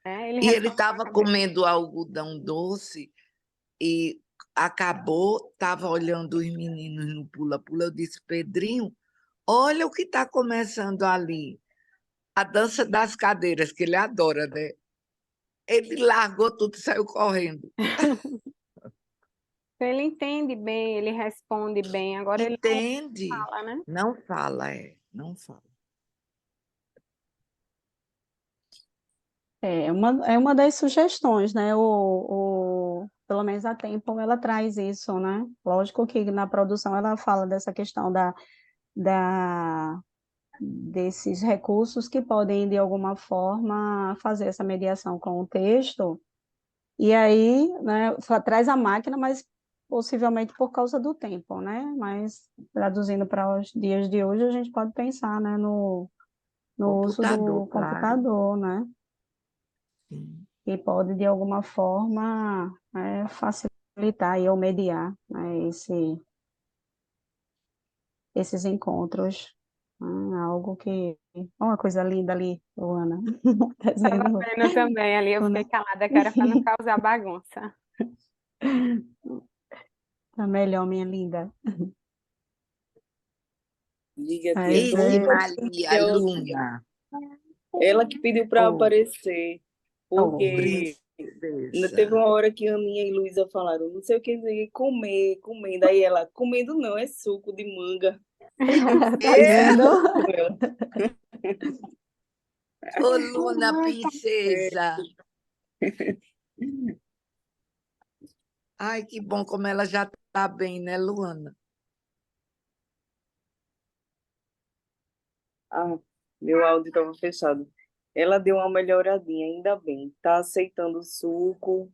né? Ele E ele responde com a estava cabeça. comendo algodão doce e acabou, estava olhando os meninos no pula-pula. Eu disse, Pedrinho, olha o que está começando ali. A dança das cadeiras, que ele adora, né? Ele largou tudo e saiu correndo. Ele entende bem, ele responde bem. Agora ele não Entende? fala, né? Não fala, não fala. é uma das sugestões, né? Pelo menos a Tempo, ela traz isso, né? Lógico que na produção ela fala dessa questão desses recursos que podem, de alguma forma, fazer essa mediação com o texto, e aí, né, traz a máquina, mas possivelmente por causa do tempo, né? Mas, traduzindo para os dias de hoje, a gente pode pensar, né, no uso Computador, do claro. computador, né? Sim. Que pode, de alguma forma, facilitar ou mediar, né, esses encontros. Algo que... Uma coisa linda ali, Luana, Estava dizendo, vendo também ali, eu fiquei né? calada, que era para não causar bagunça. Tá melhor, minha linda. Diga, tia. Mas Ei, é... Maria, Eu- Luna. Ela que pediu para Oh, aparecer, porque ainda teve princesa. uma hora que a Aninha e Luísa falaram, não sei o que dizer, comer, comendo. Aí ela, comendo não, é suco de manga. Tá vendo? Ela, Ô, Luna, princesa. Ai, que bom como ela já está bem, né, Luana? ah, meu áudio estava fechado. Ela deu uma melhoradinha, ainda bem. Tá aceitando o suco,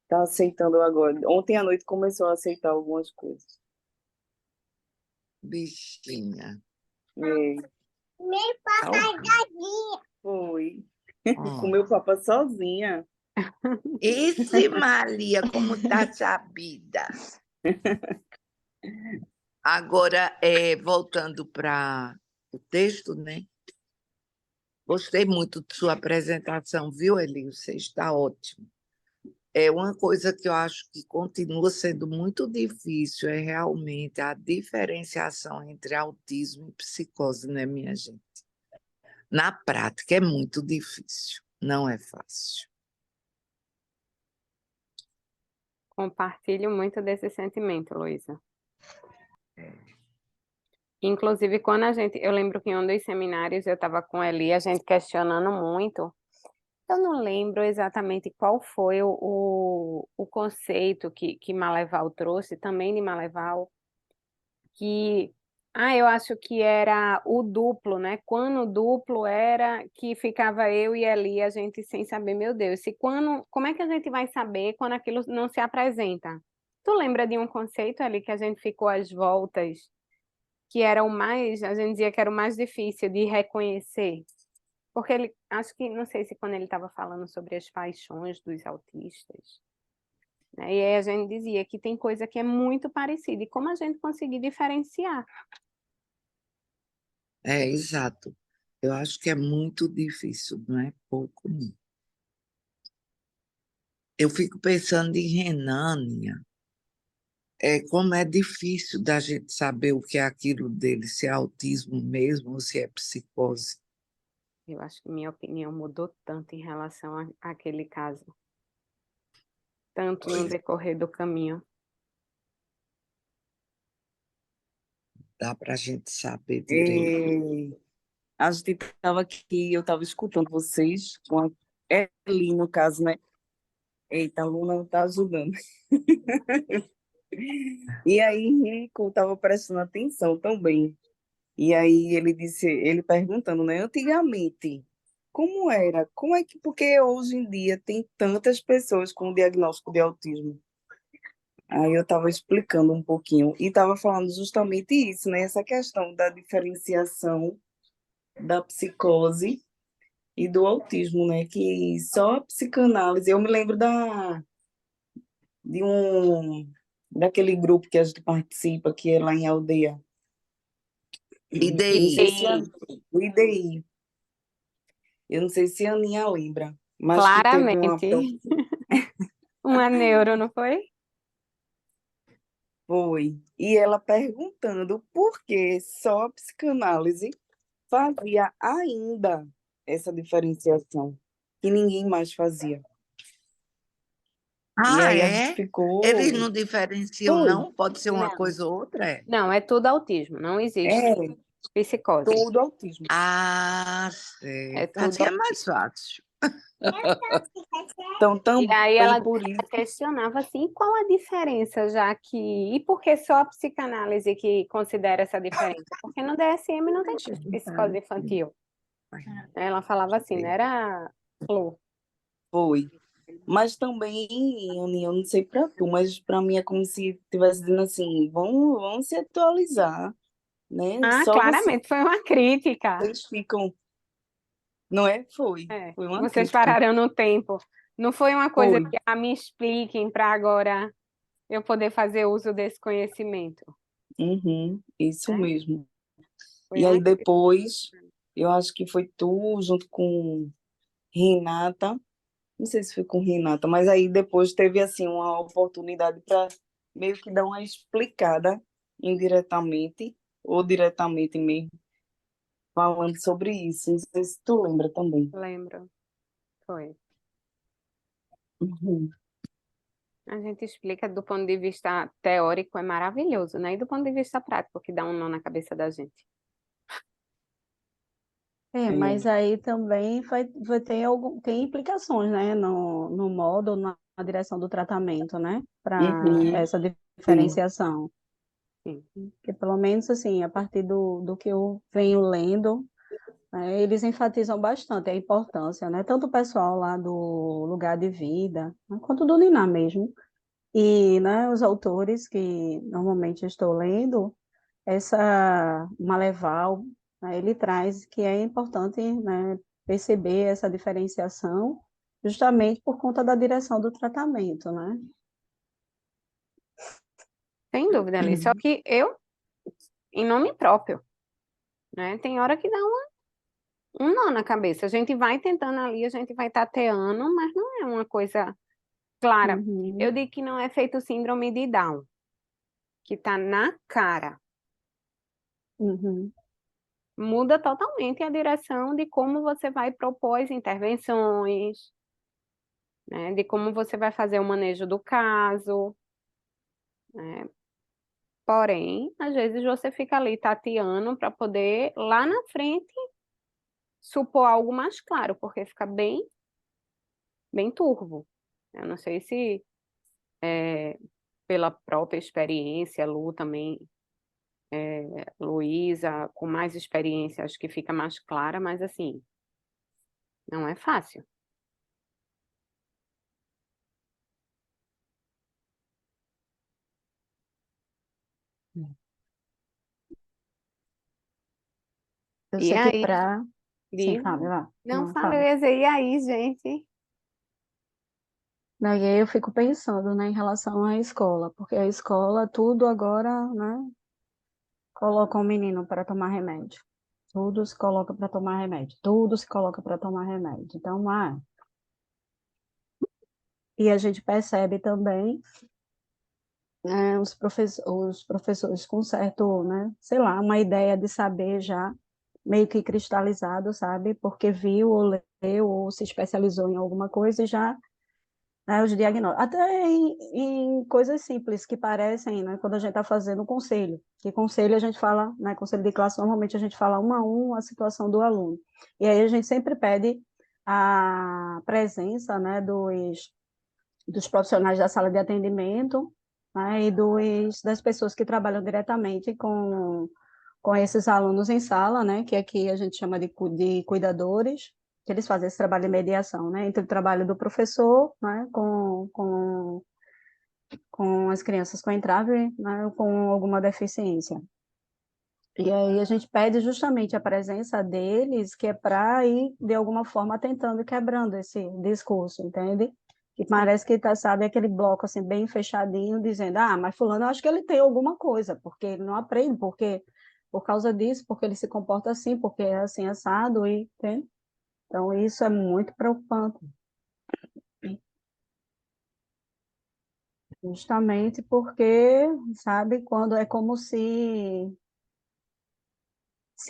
tá aceitando agora. Ontem à noite começou a aceitar algumas coisas. Bichinha. É, Tá foi. ó. Comeu papa sozinha. Esse Maria, como tá sabida. Agora, voltando para o texto, né? Gostei muito de sua apresentação, viu, Eli? Você está ótimo. É uma coisa que eu acho que continua sendo muito difícil é realmente a diferenciação entre autismo e psicose, né, minha gente? Na prática é muito difícil, não é fácil. Compartilho muito desse sentimento, Luísa. Inclusive, quando eu lembro que em um dos seminários eu estava com a Eli, a gente questionando muito. Eu não lembro exatamente qual foi o conceito que Maleval trouxe, também de Maleval, que, eu acho que era o duplo, né? Quando o duplo era que ficava eu e Eli, a gente sem saber, meu Deus, como é que a gente vai saber quando aquilo não se apresenta? Tu lembra de um conceito ali que a gente ficou às voltas, que era a gente dizia que era o mais difícil de reconhecer? Porque ele, acho que, não sei se quando ele estava falando sobre as paixões dos autistas, né? E aí a gente dizia que tem coisa que é muito parecida, e como a gente conseguir diferenciar? É, exato. Eu acho que é muito difícil, não é pouco, não. Eu fico pensando em Renânia, como é difícil da gente saber o que é aquilo dele, se é autismo mesmo ou se é psicose. Eu acho que minha opinião mudou tanto em relação àquele caso, tanto no decorrer do caminho. Dá para a gente saber direito. É, a gente estava aqui, eu estava escutando vocês, com a Eli, no caso, né? Eita, a Luna não está ajudando. E aí, Rico estava prestando atenção também. E aí ele perguntando, né? Antigamente, como era? Como é que, porque hoje em dia tem tantas pessoas com diagnóstico de autismo? Aí eu estava explicando um pouquinho e estava falando justamente isso, né? Essa questão da diferenciação da psicose e do autismo, né? Que só a psicanálise. Eu me lembro de daquele grupo que a gente participa, que é lá em Aldeia. E Eu não daí? sei se o IDI. Eu não sei se a Aninha lembra, mas que teve uma Claramente, uma neuro, não foi? foi. E ela perguntando por que só a psicanálise fazia ainda essa diferenciação, que ninguém mais fazia. E Ah, aí a gente é? ficou. Eles não diferenciam, Foi. não? Pode ser uma Não, coisa ou outra, é? não, é tudo autismo, não existe É, psicose, todo autismo. Ah, é certo. tudo Assim é autismo. mais fácil. Então, E aí também ela por isso. questionava assim, qual a diferença, já que... E por que só a psicanálise que considera essa diferença? Porque no DSM não tem psicose infantil. Ela falava assim, não era Flor. Foi. Mas também, Anny, eu não sei para tu, mas para mim é como se estivesse dizendo assim, vão se atualizar, né? Ah, Só claramente, foi uma crítica. vocês ficam, não é? É, Foi uma vocês crítica. pararam no tempo. Não foi uma coisa Foi. que me expliquem para agora eu poder fazer uso desse conhecimento, Uhum, isso né? mesmo. Foi E uma aí crítica. depois, eu acho que foi tu junto com Renata, não sei se foi com Renata, mas aí depois teve assim uma oportunidade para meio que dar uma explicada indiretamente ou diretamente mesmo, falando sobre isso. Não sei se tu lembra também. Lembro, foi. Uhum. A gente explica do ponto de vista teórico, é maravilhoso, né? E do ponto de vista prático, que dá um nó na cabeça da gente. Mas É. aí também vai ter, tem implicações, né, no modo, na direção do tratamento, né, para Uhum. essa Sim. diferenciação. Sim. Que pelo menos, assim, a partir do que eu venho lendo, né, eles enfatizam bastante a importância, né, tanto o pessoal lá do Lugar de Vida, né, quanto do Niná mesmo, e, né, os autores que normalmente eu estou lendo, essa Maleval, né, ele traz que é importante, né, perceber essa diferenciação justamente por conta da direção do tratamento, né? Sem dúvida, Alice. Só que eu, em nome próprio, né? Tem hora que dá um nó na cabeça. A gente vai tentando ali, a gente vai tateando, mas não é uma coisa clara. Eu Uhum, digo que não é feito síndrome de Down, que tá na cara. uhum, Muda totalmente a direção de como você vai propor as intervenções, né? De como você vai fazer o manejo do caso, né? Porém, às vezes você fica ali tateando para poder lá na frente supor algo mais claro, porque fica bem turvo. Eu não sei se pela própria experiência, Lu também, Luísa, com mais experiência, acho que fica mais clara, mas assim, não é fácil. Eu E sei que aí, para... Sim, diz, fala, lá. não Não, falei, fala. eu ia dizer, e aí, gente? Não, e aí eu fico pensando, né, em relação à escola, porque a escola, tudo agora, né, coloca um menino para tomar remédio. Tudo se coloca para tomar remédio. Tudo se coloca para tomar remédio. Então, e a gente percebe também os professores com certo, né, sei lá, uma ideia de saber já meio que cristalizado, sabe? Porque viu ou leu ou se especializou em alguma coisa e já, né, os diagnósticos. Até em coisas simples que parecem, né, quando a gente está fazendo conselho. Que conselho a gente fala, né, conselho de classe, normalmente a gente fala um a um a situação do aluno. E aí a gente sempre pede a presença, né, dos profissionais da sala de atendimento, né, e das pessoas que trabalham diretamente com esses alunos em sala, né, que aqui a gente chama de cuidadores, que eles fazem esse trabalho de mediação, né, entre o trabalho do professor, né, com as crianças com entrave, né, ou com alguma deficiência. E aí a gente pede justamente a presença deles, que é para ir, de alguma forma, tentando e quebrando esse discurso, entende? Que Sim. parece que tá, sabe, aquele bloco assim, bem fechadinho, dizendo, mas fulano, eu acho que ele tem alguma coisa, porque ele não aprende, porque por causa disso, porque ele se comporta assim, porque é assim, assado, e, entende? Então, isso é muito preocupante, justamente porque, sabe, quando é como se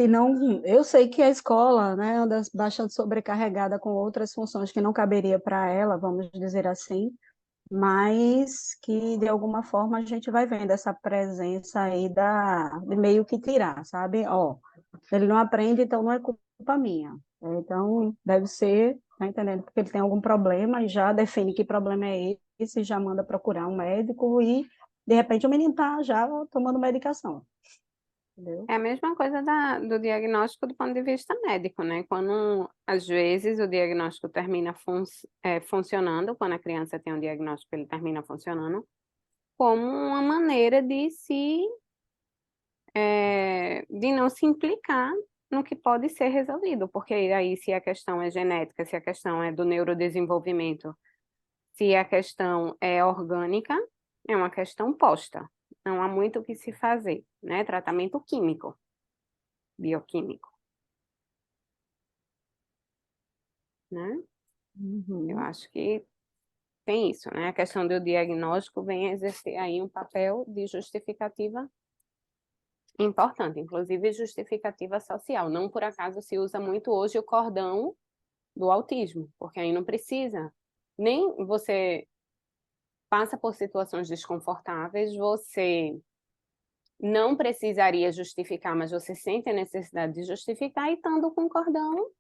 não, eu sei que a escola, né, anda bastante sobrecarregada com outras funções que não caberia para ela, vamos dizer assim, mas que de alguma forma a gente vai vendo essa presença aí de meio que tirar, sabe? Ó, ele não aprende, então não é culpa minha. Então deve ser, tá entendendo? Porque ele tem algum problema e já define que problema é esse, já manda procurar um médico e de repente o menino tá já tomando medicação. entendeu? É a mesma coisa do diagnóstico do ponto de vista médico, né? Quando, às vezes, o diagnóstico termina funcionando, quando a criança tem um diagnóstico, ele termina funcionando, como uma maneira de não se implicar no que pode ser resolvido, porque aí se a questão é genética, se a questão é do neurodesenvolvimento, se a questão é orgânica, é uma questão posta. Não há muito o que se fazer, né? Tratamento químico, bioquímico, né? Eu acho que tem isso, né? A questão do diagnóstico vem exercer aí um papel de justificativa importante, inclusive justificativa social. Não por acaso se usa muito hoje o cordão do autismo, porque aí não precisa. Nem você passa por situações desconfortáveis, você não precisaria justificar, mas você sente a necessidade de justificar, e estando com cordão,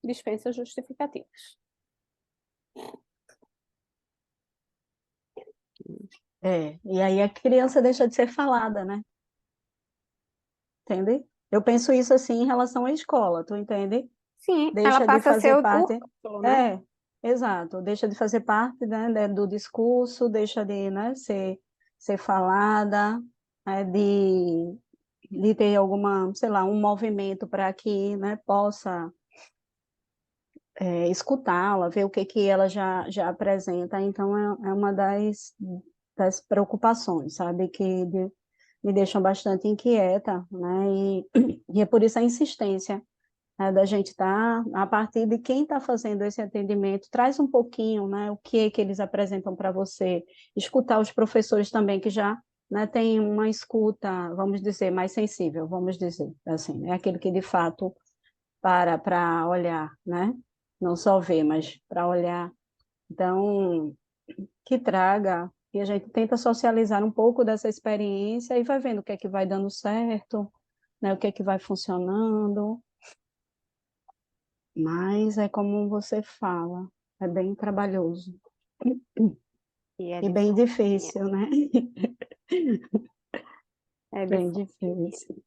dispensa justificativas. E aí a criança deixa de ser falada, né? Entende? Eu penso isso assim em relação à escola, tu entende? Sim, ela Deixa de passa a ser fazer o parte. rótulo, né? Exato, deixa de fazer parte, né, do discurso, deixa de, né, ser falada, né, de ter alguma, sei lá, um movimento para que, né, possa escutá-la, ver o que ela já apresenta. Então, é uma das preocupações, sabe, me deixam bastante inquieta, né, e é por isso a insistência, né, da gente estar, a partir de quem está fazendo esse atendimento, traz um pouquinho, né, o que é que eles apresentam para você, escutar os professores também, que já, né, têm uma escuta, vamos dizer, mais sensível, vamos dizer, assim, é aquele que de fato para olhar, né, não só ver, mas para olhar. Então, que traga, e a gente tenta socializar um pouco dessa experiência e vai vendo o que é que vai dando certo, né, o que é que vai funcionando, mas é como você fala, é bem trabalhoso E é e bem difícil. difícil, né? É Bem difícil. difícil.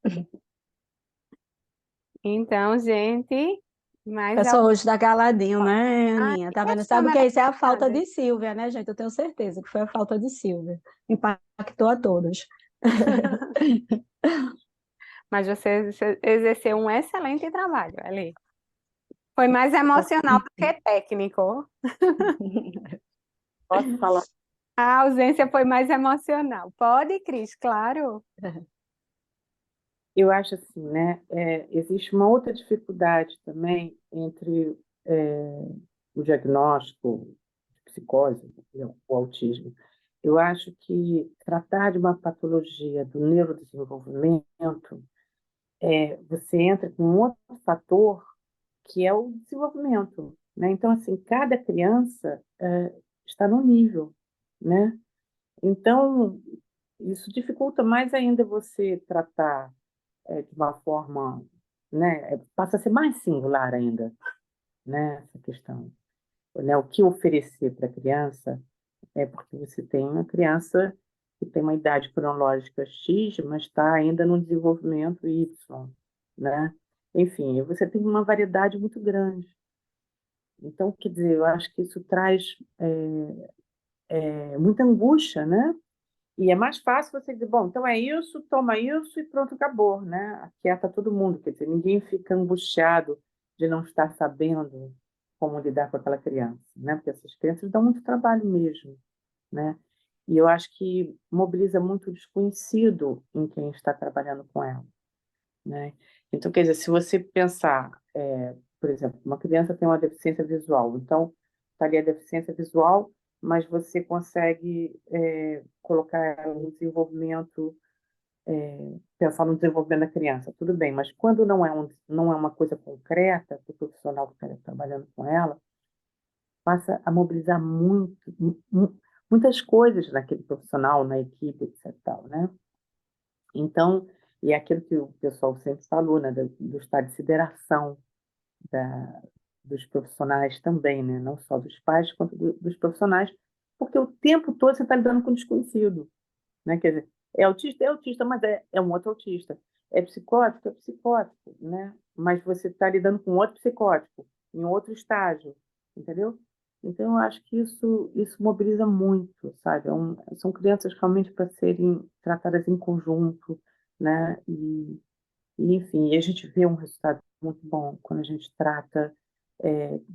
Então, gente, O mais pessoal alguma... hoje está caladinho, né, Ah, Aninha? Tá que vendo? questão Sabe o que é isso? É a falta maravilhosa. de Silvia, né, gente? Eu tenho certeza que foi a falta de Silvia. Impactou a todos. Mas você exerceu um excelente trabalho ali. Foi mais emocional do que técnico. Posso falar? A ausência foi mais emocional. Pode, Cris, claro. Eu acho assim, né? Existe uma outra dificuldade também entre o diagnóstico de psicose e o autismo. Eu acho que tratar de uma patologia do neurodesenvolvimento, você entra com um outro fator que é o desenvolvimento, né? Então, assim, cada criança está num nível, né? Então, isso dificulta mais ainda você tratar de uma forma, né, passa a ser mais singular ainda, né, essa questão. Né, o que oferecer para a criança é porque você tem uma criança que tem uma idade cronológica X, mas está ainda no desenvolvimento Y, né? Enfim, você tem uma variedade muito grande. Então, quer dizer, eu acho que isso traz muita angústia, né? E é mais fácil você dizer, bom, então é isso, toma isso e pronto, acabou, né? Aquieta todo mundo, quer dizer, ninguém fica angustiado de não estar sabendo como lidar com aquela criança, né? Porque essas crianças dão muito trabalho mesmo, né? E eu acho que mobiliza muito o desconhecido em quem está trabalhando com ela, né? Então, quer dizer, se você pensar, por exemplo, uma criança tem uma deficiência visual, então está ali a deficiência visual, mas você consegue colocar ela no desenvolvimento, pensar no desenvolvimento da criança, tudo bem, mas quando não é uma coisa concreta, o profissional que está trabalhando com ela passa a mobilizar muitas coisas naquele profissional, na equipe, etc. Tal, né? Então, e é aquilo que o pessoal sempre falou, né, do estado de sideração dos profissionais também, né, não só dos pais, quanto dos profissionais, porque o tempo todo você está lidando com desconhecido, né, quer dizer, é autista, mas é um outro autista. é psicótico, né? Mas você está lidando com outro psicótico, em outro estágio, entendeu? Então, eu acho que isso mobiliza muito, sabe? São crianças realmente para serem tratadas em conjunto, né? Enfim, a gente vê um resultado muito bom quando a gente trata,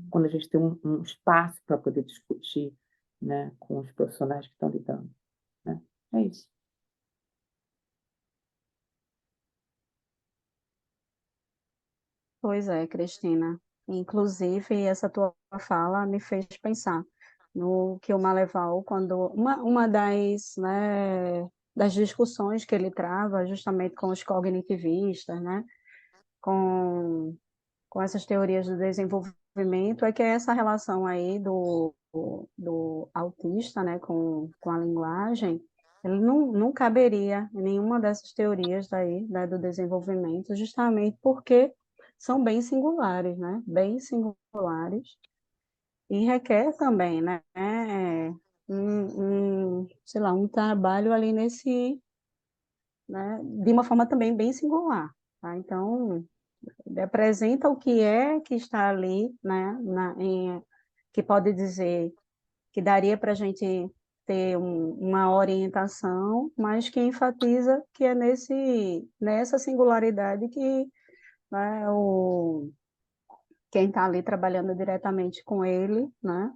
quando a gente tem um espaço para poder discutir, né, com os profissionais que estão lidando, né? É isso. Pois é, Cristina. Inclusive, essa tua fala me fez pensar no que o Maleval, quando uma das, né, das discussões que ele trava justamente com os cognitivistas, né, com, com essas teorias do desenvolvimento, é que é essa relação aí do autista, né, com a linguagem, ele não caberia em nenhuma dessas teorias daí, né, do desenvolvimento, justamente porque são bem singulares, né, bem singulares, e requer também, né, sei lá, um trabalho ali nesse, né, de uma forma também bem singular, tá? Então, ele apresenta o que é que está ali, né, que pode dizer que daria para a gente ter uma orientação, mas que enfatiza que é nessa singularidade que, né, quem está ali trabalhando diretamente com ele, né,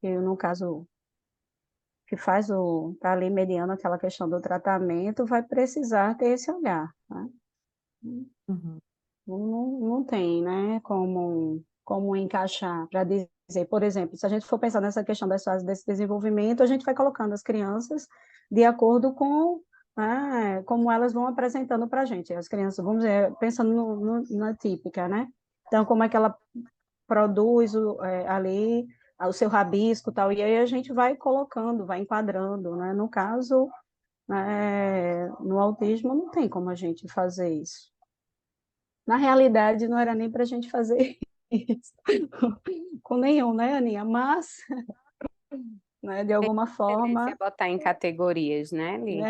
que no caso que faz está ali mediando aquela questão do tratamento, vai precisar ter esse olhar, né? Uhum. Não tem, né, como encaixar para dizer, por exemplo, se a gente for pensar nessa questão das fases desse desenvolvimento, a gente vai colocando as crianças de acordo com, né, como elas vão apresentando para a gente. As crianças, vamos dizer, pensando na típica, né? Então, como é que ela produz ali o seu rabisco e tal, e aí a gente vai colocando, vai enquadrando, né? No caso, no autismo, não tem como a gente fazer isso. Na realidade, não era nem para a gente fazer isso com nenhum, né, Aninha? Mas, né, de alguma Tendência forma, a botar em categorias, né, Li?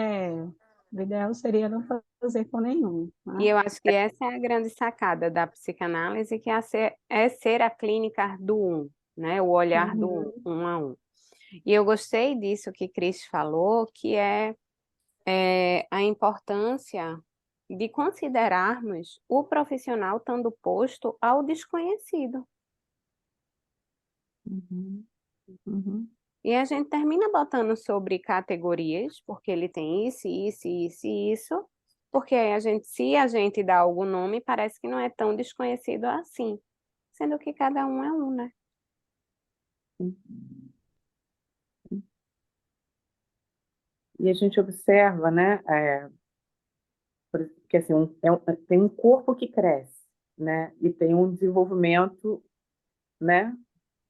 o ideal seria não fazer com nenhum, E né? eu acho que essa é a grande sacada da psicanálise, que é ser a clínica do um, né? O olhar do Uhum. um a um. E eu gostei disso que Cris falou, que é a importância de considerarmos o profissional estando posto ao desconhecido. Uhum. Uhum. E a gente termina botando sobre categorias, porque ele tem isso, isso, isso e isso, porque aí se a gente dá algum nome, parece que não é tão desconhecido assim, sendo que cada um é um, né? E a gente observa, né, porque assim, tem um corpo que cresce, né, e tem um desenvolvimento, né,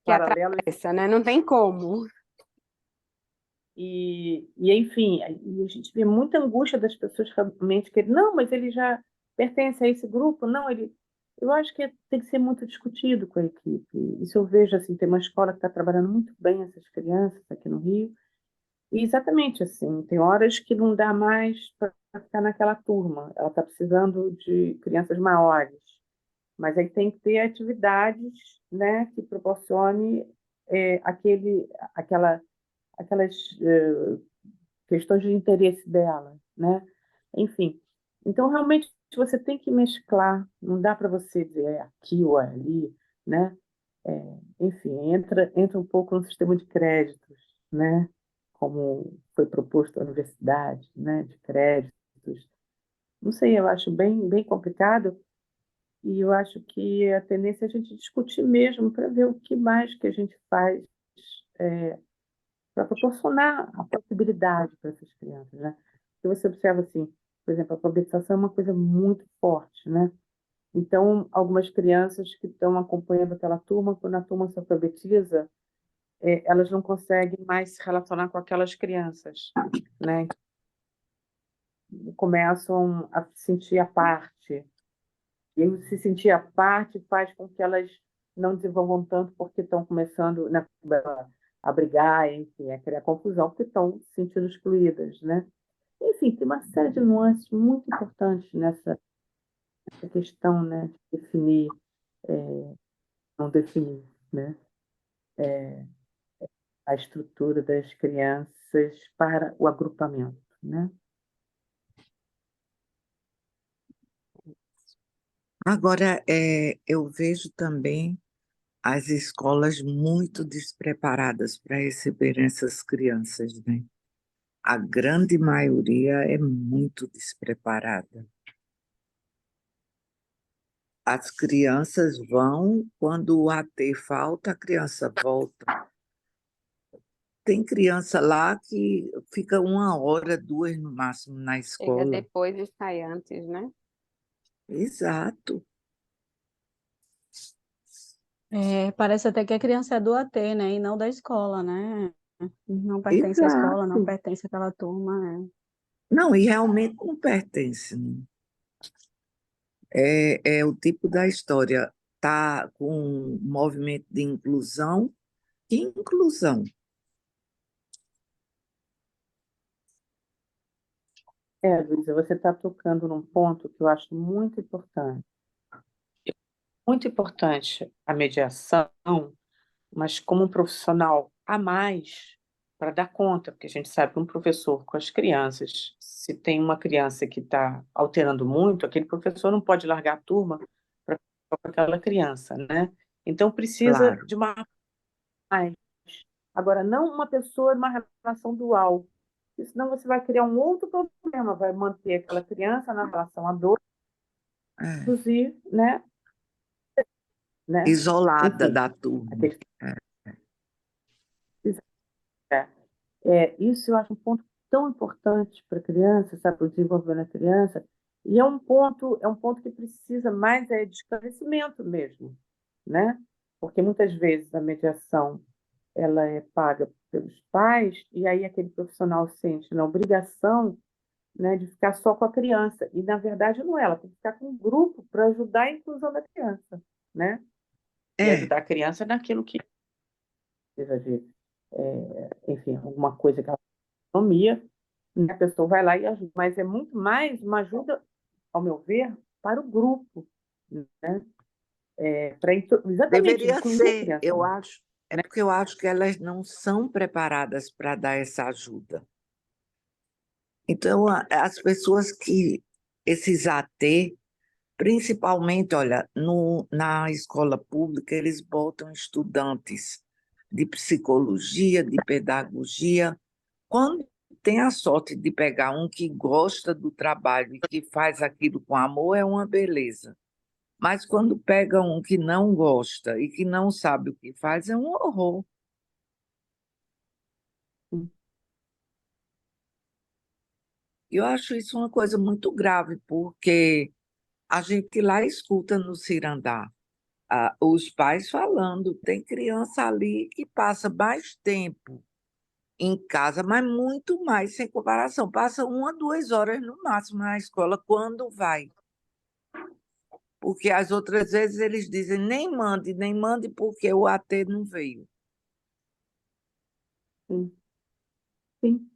Que paralelo. atravessa, né? Não tem como. Enfim, e a gente vê muita angústia das pessoas realmente que não, mas ele já pertence a esse grupo, não, eu acho que tem que ser muito discutido com a equipe. Isso eu vejo assim, tem uma escola que está trabalhando muito bem essas crianças aqui no Rio, e exatamente assim, tem horas que não dá mais para ficar naquela turma, ela está precisando de crianças maiores, mas aí tem que ter atividades, né, que proporcione aquela aquelas questões de interesse dela, né? Enfim, então realmente você tem que mesclar, não dá para você dizer aqui ou ali, né? Enfim, entra um pouco no sistema de créditos, né? Como foi proposto à universidade, né? De créditos. Não sei, eu acho bem complicado e eu acho que a tendência é a gente discutir mesmo para ver o que mais que a gente faz para proporcionar a possibilidade para essas crianças, né? Porque você observa assim, por exemplo, a alfabetização é uma coisa muito forte, né? Então, algumas crianças que estão acompanhando aquela turma, quando a turma se alfabetiza, elas não conseguem mais se relacionar com aquelas crianças, né? Começam a se sentir à parte. E aí, se sentir à parte faz com que elas não desenvolvam tanto porque estão começando, né, a brigar, enfim, a criar confusão, porque estão se sentindo excluídas, né? Enfim, tem uma série de nuances muito importantes essa questão, né, de definir, não definir, né, a estrutura das crianças para o agrupamento, né? Agora, eu vejo também as escolas muito despreparadas para receber essas crianças, né? A grande maioria é muito despreparada. As crianças vão, quando o AT falta, a criança volta. Tem criança lá que fica 1 hora, 2 no máximo na Chega escola. depois e sai antes, né? Exato, Parece até que a criança é do AT, né? E não da escola, né? Não pertence à escola, não exato. pertence àquela turma. Não, e realmente não pertence, né? É o tipo da história. Tá com um movimento de inclusão. Que inclusão? Luísa, você está tocando num ponto que eu acho muito importante. Muito importante a mediação, mas como um profissional a mais para dar conta, porque a gente sabe que um professor com as crianças, se tem uma criança que está alterando muito, aquele professor não pode largar a turma para com aquela criança, né? Então precisa Claro. de uma mais. Agora, não uma pessoa numa relação dual, porque senão você vai criar um outro problema, vai manter aquela criança na relação a dois É. e, né? Isolada Enfim, da a turma. questão É. é, isso eu acho um ponto tão importante para a criança, sabe, para o desenvolvimento da criança, e é um ponto que precisa mais de esclarecimento mesmo, né? Porque muitas vezes a mediação ela é paga pelos pais e aí aquele profissional sente na obrigação, né, de ficar só com a criança e na verdade não é, ela tem que ficar com um grupo para ajudar a inclusão da criança, né? E É, ajudar a criança naquilo que precisa de, enfim, alguma coisa que ela autonomia, né? A pessoa vai lá e ajuda, mas é muito mais uma ajuda, ao meu ver, para o grupo, né? Para exatamente deveria incluir a ser, criança, eu acho. É porque eu acho que elas não são preparadas para dar essa ajuda. Então, as pessoas que, esses AT, principalmente, olha, na escola pública, eles botam estudantes de psicologia, de pedagogia. Quando tem a sorte de pegar um que gosta do trabalho e que faz aquilo com amor, é uma beleza. Mas quando pega um que não gosta e que não sabe o que faz, é um horror. Eu acho isso uma coisa muito grave, porque a gente lá escuta no Cirandar, os pais falando, tem criança ali que passa mais tempo em casa, mas muito mais, sem comparação. Passa 1 a 2 horas no máximo na escola quando vai. Porque as outras vezes eles dizem nem mande, porque o AT não veio. sim, sim,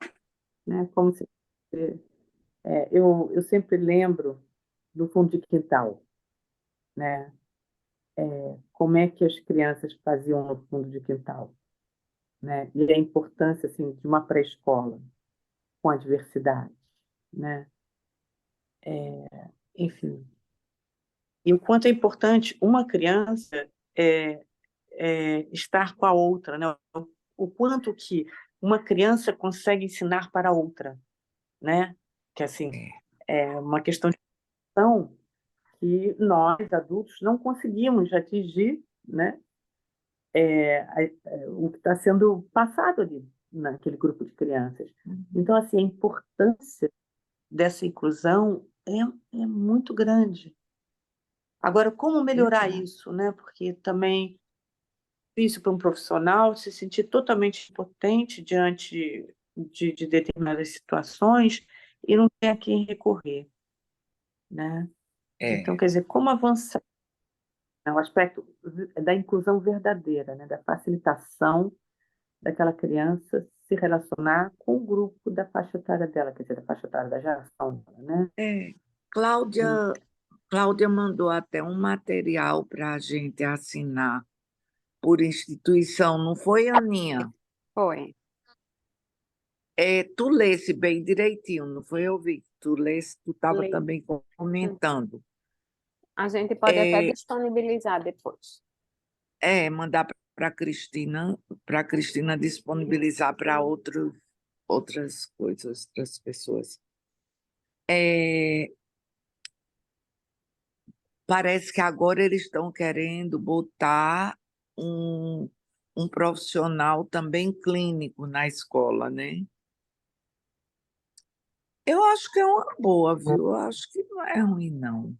né? Como se, eu sempre lembro do fundo de quintal, né? Como é que as crianças faziam no fundo de quintal, né? E a importância assim de uma pré-escola com a diversidade, né? Enfim, e o quanto é importante uma criança é, estar com a outra, né? O quanto que uma criança consegue ensinar para a outra, né? Que assim é uma questão de ação que nós adultos não conseguimos atingir, né? O que está sendo passado ali naquele grupo de crianças. Então, assim, a importância dessa inclusão é muito grande. Agora, como melhorar Exato. isso, né? Porque também é difícil para um profissional se sentir totalmente impotente diante de determinadas situações e não ter a quem recorrer, né? Então, É, quer dizer, como avançar no aspecto da inclusão verdadeira, né? Da facilitação daquela criança se relacionar com o grupo da faixa etária dela, quer dizer, da faixa etária da geração dela, né? é. Cláudia, Cláudia mandou até um material para a gente assinar por instituição, não foi, Aninha? Foi. Tu lesse bem direitinho, não foi? Eu vi que tu lesse, tu estava Li. também comentando. A gente pode até É, disponibilizar depois. mandar para Cristina disponibilizar para outras coisas, outras pessoas. Parece que agora eles estão querendo botar um profissional também clínico na escola, né? Eu acho que é uma boa, viu? Eu acho que não é ruim, não.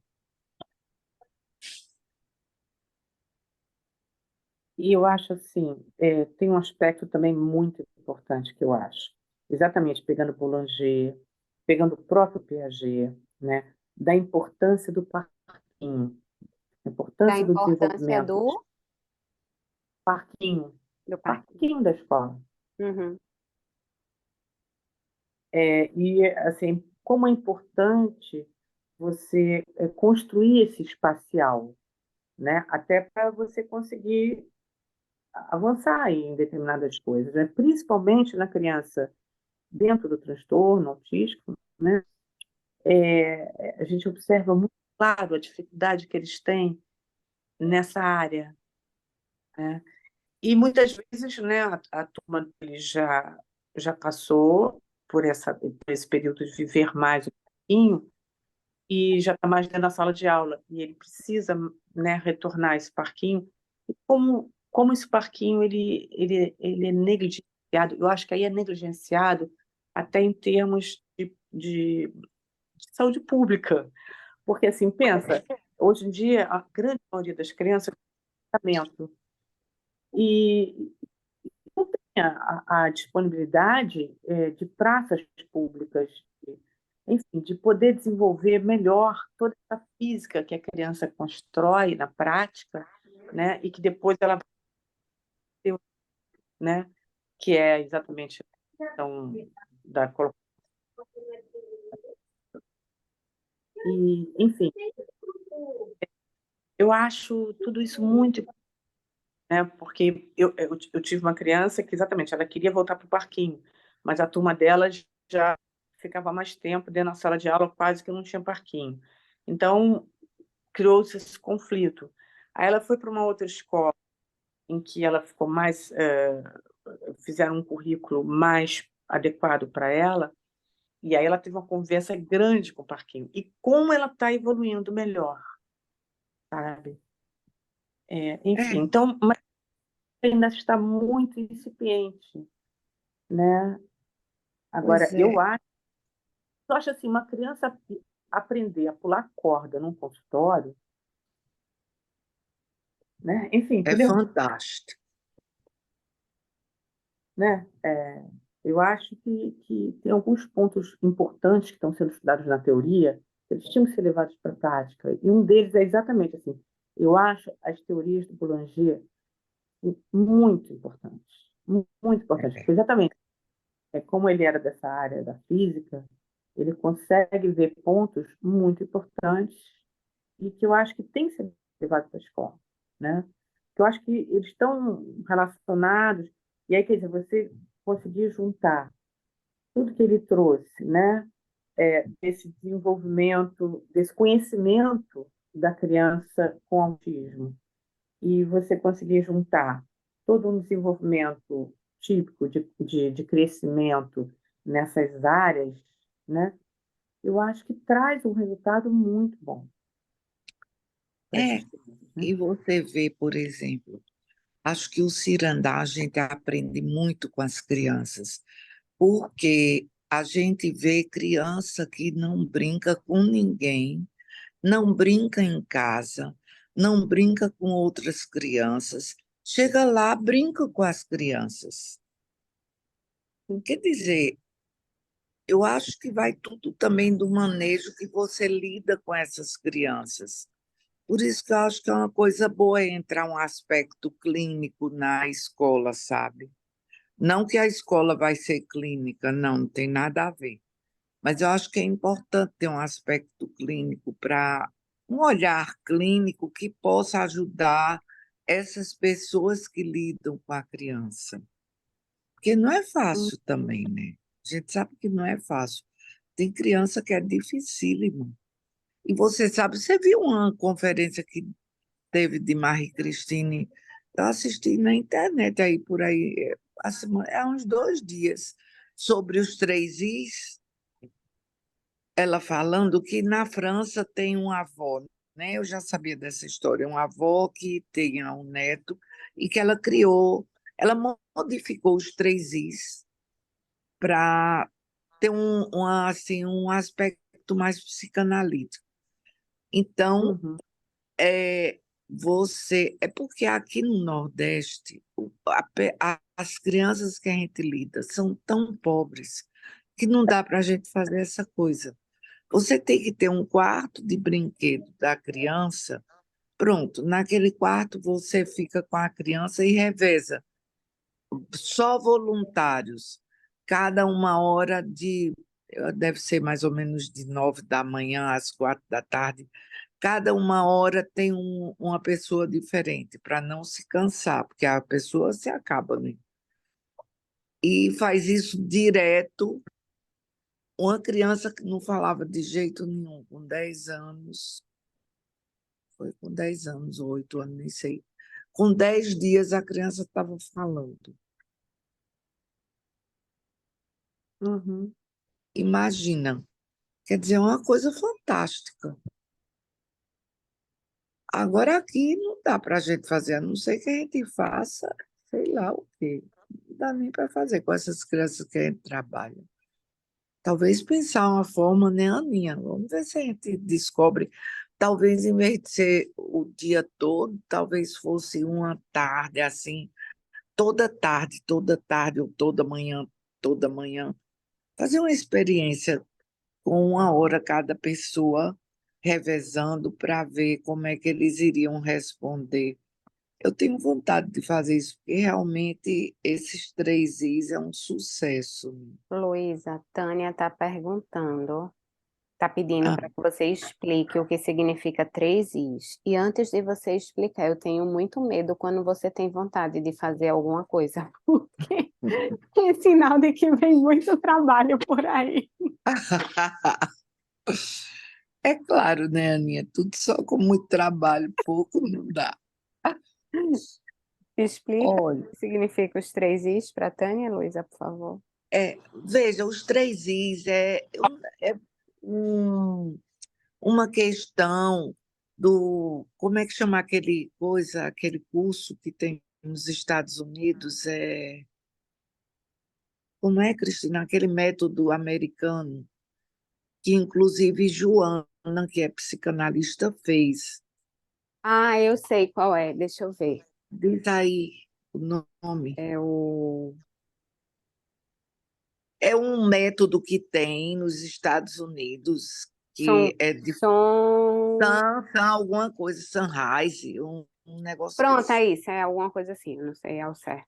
E eu acho assim, tem um aspecto também muito importante que eu acho. Exatamente, pegando Boulanger, pegando o próprio Piaget, né? Da importância do parquinho, a Da importância do importância desenvolvimento do parquinho, do parque. parquinho da escola. Uhum. E, assim, como é importante você construir esse espacial, né? Até para você conseguir avançar aí em determinadas coisas, né? Principalmente na criança dentro do transtorno autístico, né? A gente observa muito claro a dificuldade que eles têm nessa área, né? E muitas vezes, né, a turma deles já passou por esse período de viver mais um pouquinho e já está mais dentro da sala de aula e ele precisa, né, retornar a esse parquinho. E como esse parquinho ele é negligenciado, eu acho que aí é negligenciado até em termos de saúde pública, porque assim pensa, hoje em dia a grande maioria das crianças tem tratamento e não tem a disponibilidade de praças públicas, enfim, de poder desenvolver melhor toda essa física que a criança constrói na prática, né, e que depois ela vai ter, né, que é exatamente a questão da e, enfim, eu acho tudo isso muito, né, porque eu tive uma criança que exatamente ela queria voltar para o parquinho, mas a turma dela já ficava mais tempo dentro da sala de aula, quase que não tinha parquinho. Então, criou-se esse conflito. Aí ela foi para uma outra escola em que ela ficou mais, fizeram um currículo mais adequado para ela, e aí ela teve uma conversa grande com o parquinho. E como ela está evoluindo melhor, sabe? Enfim, É, então, mas ainda está muito incipiente, né? Agora, pois é, eu acho assim, uma criança aprender a pular corda num consultório, né? Enfim, é entendeu? fantástico. Né? Eu acho que tem alguns pontos importantes que estão sendo estudados na teoria, eles tinham que ser levados para a prática. E um deles é exatamente assim, eu acho as teorias do Boulanger muito importantes, muito importantes, porque exatamente como ele era dessa área da física, ele consegue ver pontos muito importantes e que eu acho que tem que ser levado para a escola, né? Que eu acho que eles estão relacionados, e aí, quer dizer, você conseguir juntar tudo que ele trouxe, né? Desse desenvolvimento, desse conhecimento da criança com autismo, e você conseguir juntar todo um desenvolvimento típico de crescimento nessas áreas, né? Eu acho que traz um resultado muito bom para É, essas crianças, né? e você vê, por exemplo, acho que o cirandar a gente aprende muito com as crianças, porque a gente vê criança que não brinca com ninguém, não brinca em casa, não brinca com outras crianças, chega lá, brinca com as crianças. Quer dizer, eu acho que vai tudo também do manejo que você lida com essas crianças. Por isso que eu acho que é uma coisa boa entrar um aspecto clínico na escola, sabe? Não que a escola vai ser clínica, não, não tem nada a ver. Mas eu acho que é importante ter um aspecto clínico para um olhar clínico que possa ajudar essas pessoas que lidam com a criança. Porque não é fácil também, né? A gente sabe que não é fácil. Tem criança que é dificílimo. E você sabe, você viu uma conferência que teve de Marie Christine? Eu assisti na internet aí, por aí, há uns 2 dias, sobre os 3 Is, ela falando que na França tem um avó, né? Eu já sabia dessa história, um avó que tinha um neto e que ela modificou os 3 Is para ter assim, um aspecto mais psicanalítico. Então, Uhum. é porque aqui no Nordeste as crianças que a gente lida são tão pobres que não dá para a gente fazer essa coisa. Você tem que ter um quarto de brinquedo da criança, pronto, naquele quarto você fica com a criança e reveza, só voluntários, cada 1 hora deve ser mais ou menos de 9 da manhã às 4 da tarde, cada 1 hora tem uma pessoa diferente, para não se cansar, porque a pessoa se acaba, né? E faz isso direto. Uma criança que não falava de jeito nenhum, com 10 anos, foi com 10 anos, ou 8 anos, nem sei. Com 10 dias a criança estava falando. Uhum. Imagina, quer dizer, é uma coisa fantástica. Agora aqui não dá para a gente fazer, a não ser que a gente faça, sei lá o quê. Não dá nem para fazer com essas crianças que a gente trabalha. Talvez pensar uma forma, né, Aninha? Vamos ver se a gente descobre. Talvez, em vez de ser o dia todo, talvez fosse uma tarde, assim, toda tarde, ou toda manhã. Fazer uma experiência com 1 hora cada pessoa, revezando para ver como é que eles iriam responder. Eu tenho vontade de fazer isso, porque realmente esses 3 Is é um sucesso. Luísa, a Tânia está perguntando, está pedindo Ah, para que você explique o que significa 3 Is. E antes de você explicar, eu tenho muito medo quando você tem vontade de fazer alguma coisa, porque é sinal de que vem muito trabalho por aí. é claro, né, Aninha? Tudo só com muito trabalho, pouco não dá. Explica o Olha, que significa os 3 Is para a Tânia, Luísa, por favor. veja, os 3 Is é um- uma questão do. Como é que chama aquele curso que tem nos Estados Unidos? Como é, Cristina? Aquele método americano, que inclusive Joana, que é psicanalista, fez. Ah, eu sei qual é, deixa eu ver. Diz aí o nome. É o... É um método que tem nos Estados Unidos, Som, que é de som... alguma coisa, Sunrise, um negócio Pronto, desse. é isso, é alguma coisa assim, eu não sei ao certo.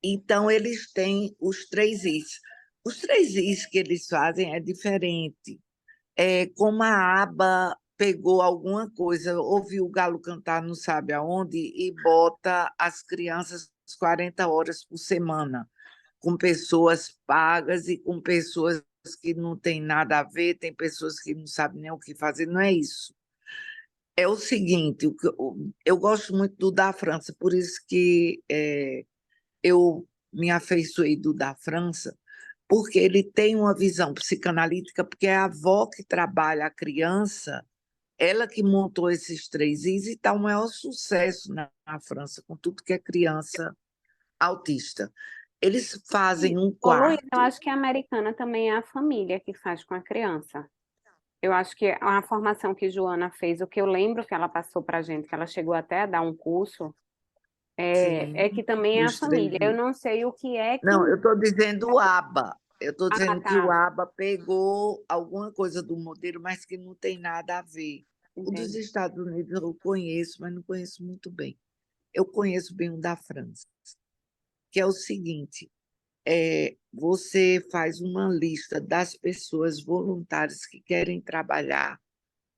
Então, eles têm os 3 Is. Os 3 Is que eles fazem é diferente. É como a aba pegou alguma coisa, ouviu o galo cantar não sabe aonde, e bota as crianças 40 horas por semana, com pessoas pagas e com pessoas que não têm nada a ver, tem pessoas que não sabem nem o que fazer, não é isso. É o seguinte, eu gosto muito do da França, por isso que eu me afeiçoei do da França, porque ele tem uma visão psicanalítica, porque é a avó que trabalha a criança, ela que montou esses 3 Is e está o maior sucesso na França, com tudo que é criança autista. Eles fazem um Ô, Luiz, eu quarto. acho que a americana também é a família que faz com a criança. Eu acho que a formação que Joana fez, o que eu lembro que ela passou para a gente, que ela chegou até a dar um curso, é Sim, que também é a dos família. 3 Eu Is. não sei o que é que... Não, eu estou dizendo o ABA. Eu estou Ah, dizendo que o tá, ABA pegou alguma coisa do modelo, mas que não tem nada a ver. O dos entendi. Estados Unidos eu conheço, mas não conheço muito bem. Eu conheço bem o da França, que é o seguinte: você faz uma lista das pessoas voluntárias que querem trabalhar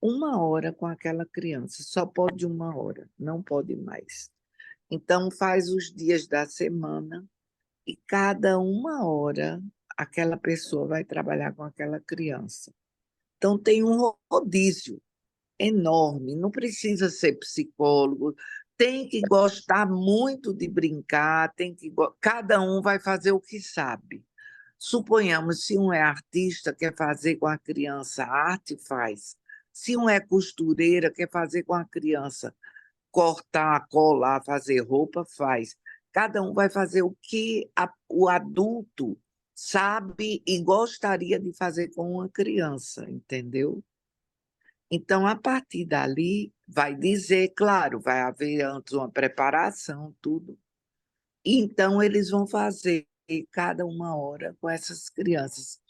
uma hora com aquela criança, só pode uma hora, não pode mais. Então, faz os dias da semana e cada uma hora aquela pessoa vai trabalhar com aquela criança. Então, tem um rodízio enorme, não precisa ser psicólogo, tem que gostar muito de brincar, cada um vai fazer o que sabe. Suponhamos, se um é artista, quer fazer com a criança arte, faz. Se um é costureira, quer fazer com a criança cortar, colar, fazer roupa, faz. Cada um vai fazer o que o adulto sabe e gostaria de fazer com uma criança, entendeu? Então, a partir dali, vai dizer, claro, vai haver antes uma preparação, tudo. E então, eles vão fazer cada uma hora com essas crianças.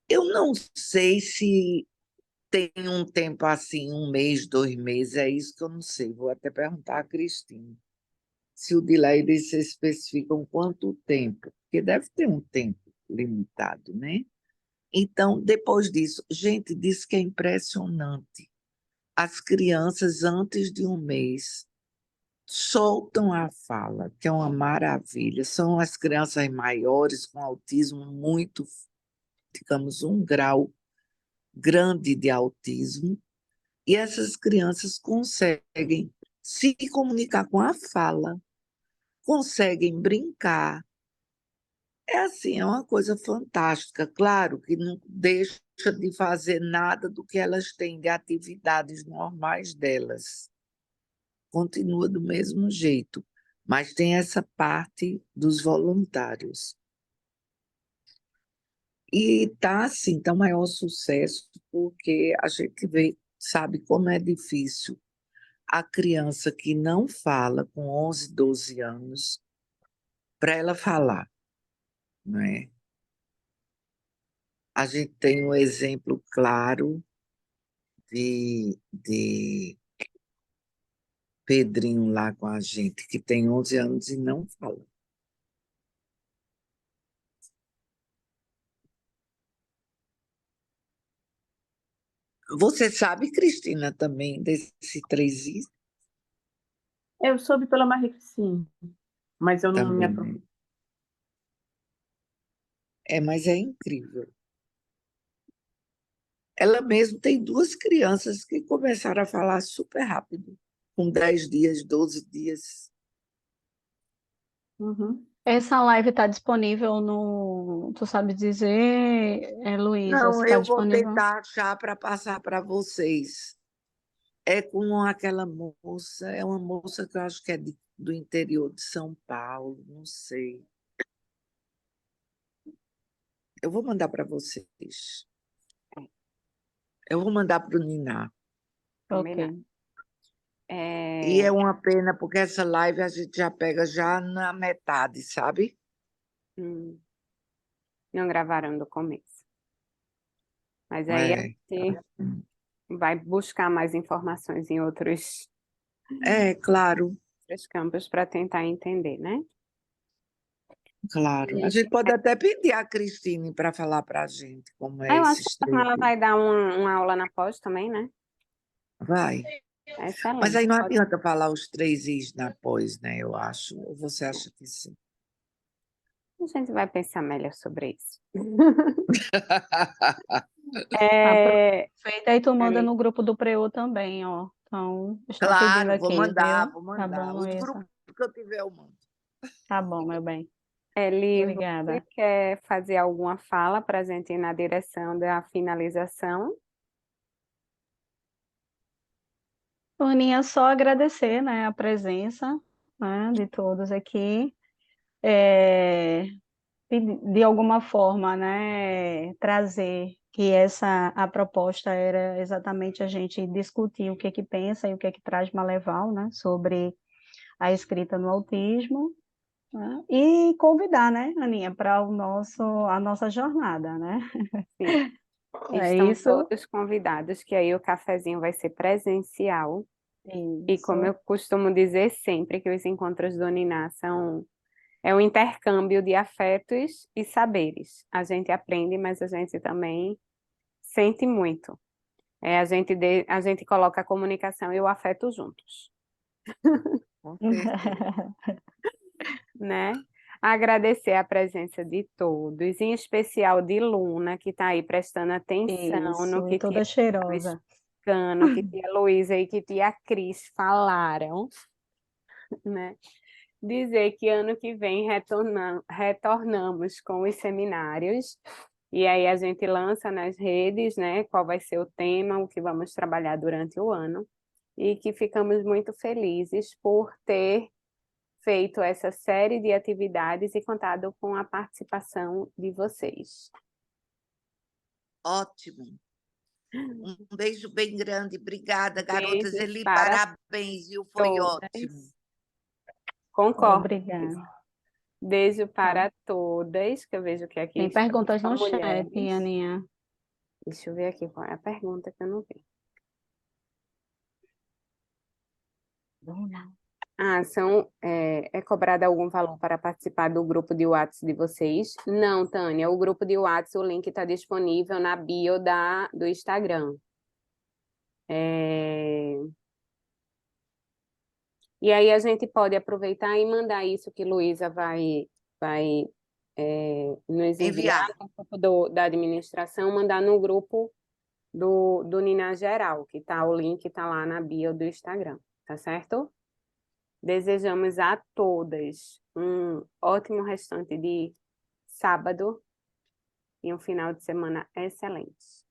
Eu não sei se tem um tempo assim, 1 mês, 2 meses, é isso que eu não sei. Vou até perguntar a Cristina se o de lá eles especificam quanto tempo, porque deve ter um tempo limitado, né? Então, depois disso, gente, diz que é impressionante. As crianças, antes de 1 mês, soltam a fala, que é uma maravilha. São as crianças maiores com autismo muito, digamos, 1 grau grande de autismo, e essas crianças conseguem se comunicar com a fala, conseguem brincar. É assim, é uma coisa fantástica. Claro que não deixa de fazer nada do que elas têm de atividades normais delas. Continua do mesmo jeito, mas tem essa parte dos voluntários. E está assim, tá um maior sucesso, porque a gente vê, sabe como é difícil a criança que não fala com 11, 12 anos, para ela falar, não é? A gente tem um exemplo claro de Pedrinho lá com a gente, que tem 11 anos e não fala. Você sabe, Cristina, também desse 3i Eu soube pela Marie, sim, mas eu não me também, né? aprofundei. Mas é incrível. Ela mesmo tem 2 crianças que começaram a falar super rápido, com 10 dias, 12 dias. Uhum. Essa live está disponível no. Tu sabe dizer, Luísa, se Não, está eu vou disponível? tentar achar para passar para vocês. É com aquela moça, é uma moça que eu acho que é do interior de São Paulo, não sei. Eu vou mandar para vocês. Eu vou mandar para o Niná. Combinado. Ok. E é uma pena, porque essa live a gente já pega já na metade, sabe? Não gravaram do começo. Mas aí a É, gente vai buscar mais informações em outros claro, campos para tentar entender, né? claro. A gente pode até pedir a Cristine para falar para a gente como é Eu acho que esses ela 3 dias. vai dar uma aula na pós também, né? Vai. É Mas aí excelente. não Pode- adianta falar os 3is na pós, né? Eu acho. Ou você acha que sim? A gente vai pensar melhor sobre isso. É, Aproveita e tu manda Eli, no grupo do Preu também, ó. Então, estão pedindo Claro, vou aqui, mandar, viu? vou Tá mandar. bom, Os Luísa? grupos que eu tiver, eu mando. Tá bom, meu bem. Eli, você Obrigada. quer fazer alguma fala para a gente ir na direção da finalização? Aninha, só agradecer, né, a presença, né, de todos aqui. É, e de alguma forma, né, trazer que a proposta era exatamente a gente discutir o que que pensa e o que que traz Maleval, né, sobre a escrita no autismo, né, e convidar, né, Aninha, para a nossa jornada, né? Sim, É estão isso? todos convidados, que aí o cafezinho vai ser presencial. E como Isso. eu costumo dizer sempre, que os encontros do Niná é um intercâmbio de afetos e saberes. A gente aprende, mas a gente também sente muito. A gente coloca a comunicação e o afeto juntos, Com certeza. né? Agradecer a presença de todos, em especial de Luna, que está aí prestando atenção no Isso, e que toda tia cheirosa. Cano, que tia Luísa e que tia Cris falaram, né? Dizer que ano que vem retornamos com os seminários, e aí a gente lança nas redes, né, qual vai ser o tema, o que vamos trabalhar durante o ano, e que ficamos muito felizes por ter feito essa série de atividades e contado com a participação de vocês. Ótimo. Um beijo bem grande. Obrigada, garotas. Beijos Eli, para parabéns, viu? Foi todas. ótimo. Concordo. Obrigada. Beijo Tá. para todas, que eu vejo que aqui Tem estão perguntas só no chat, mulheres. Aninha. Deixa eu ver aqui qual é a pergunta que eu não vi. É cobrado algum valor para participar do grupo de WhatsApp de vocês? Não, Tânia, o grupo de WhatsApp, o link está disponível na bio do Instagram. E aí a gente pode aproveitar e mandar isso que Luísa vai nos enviar Enviar. no grupo da administração, mandar no grupo do Nina Geral, que tá, o link está lá na bio do Instagram, tá certo? Desejamos a todas um ótimo restante de sábado e um final de semana excelente.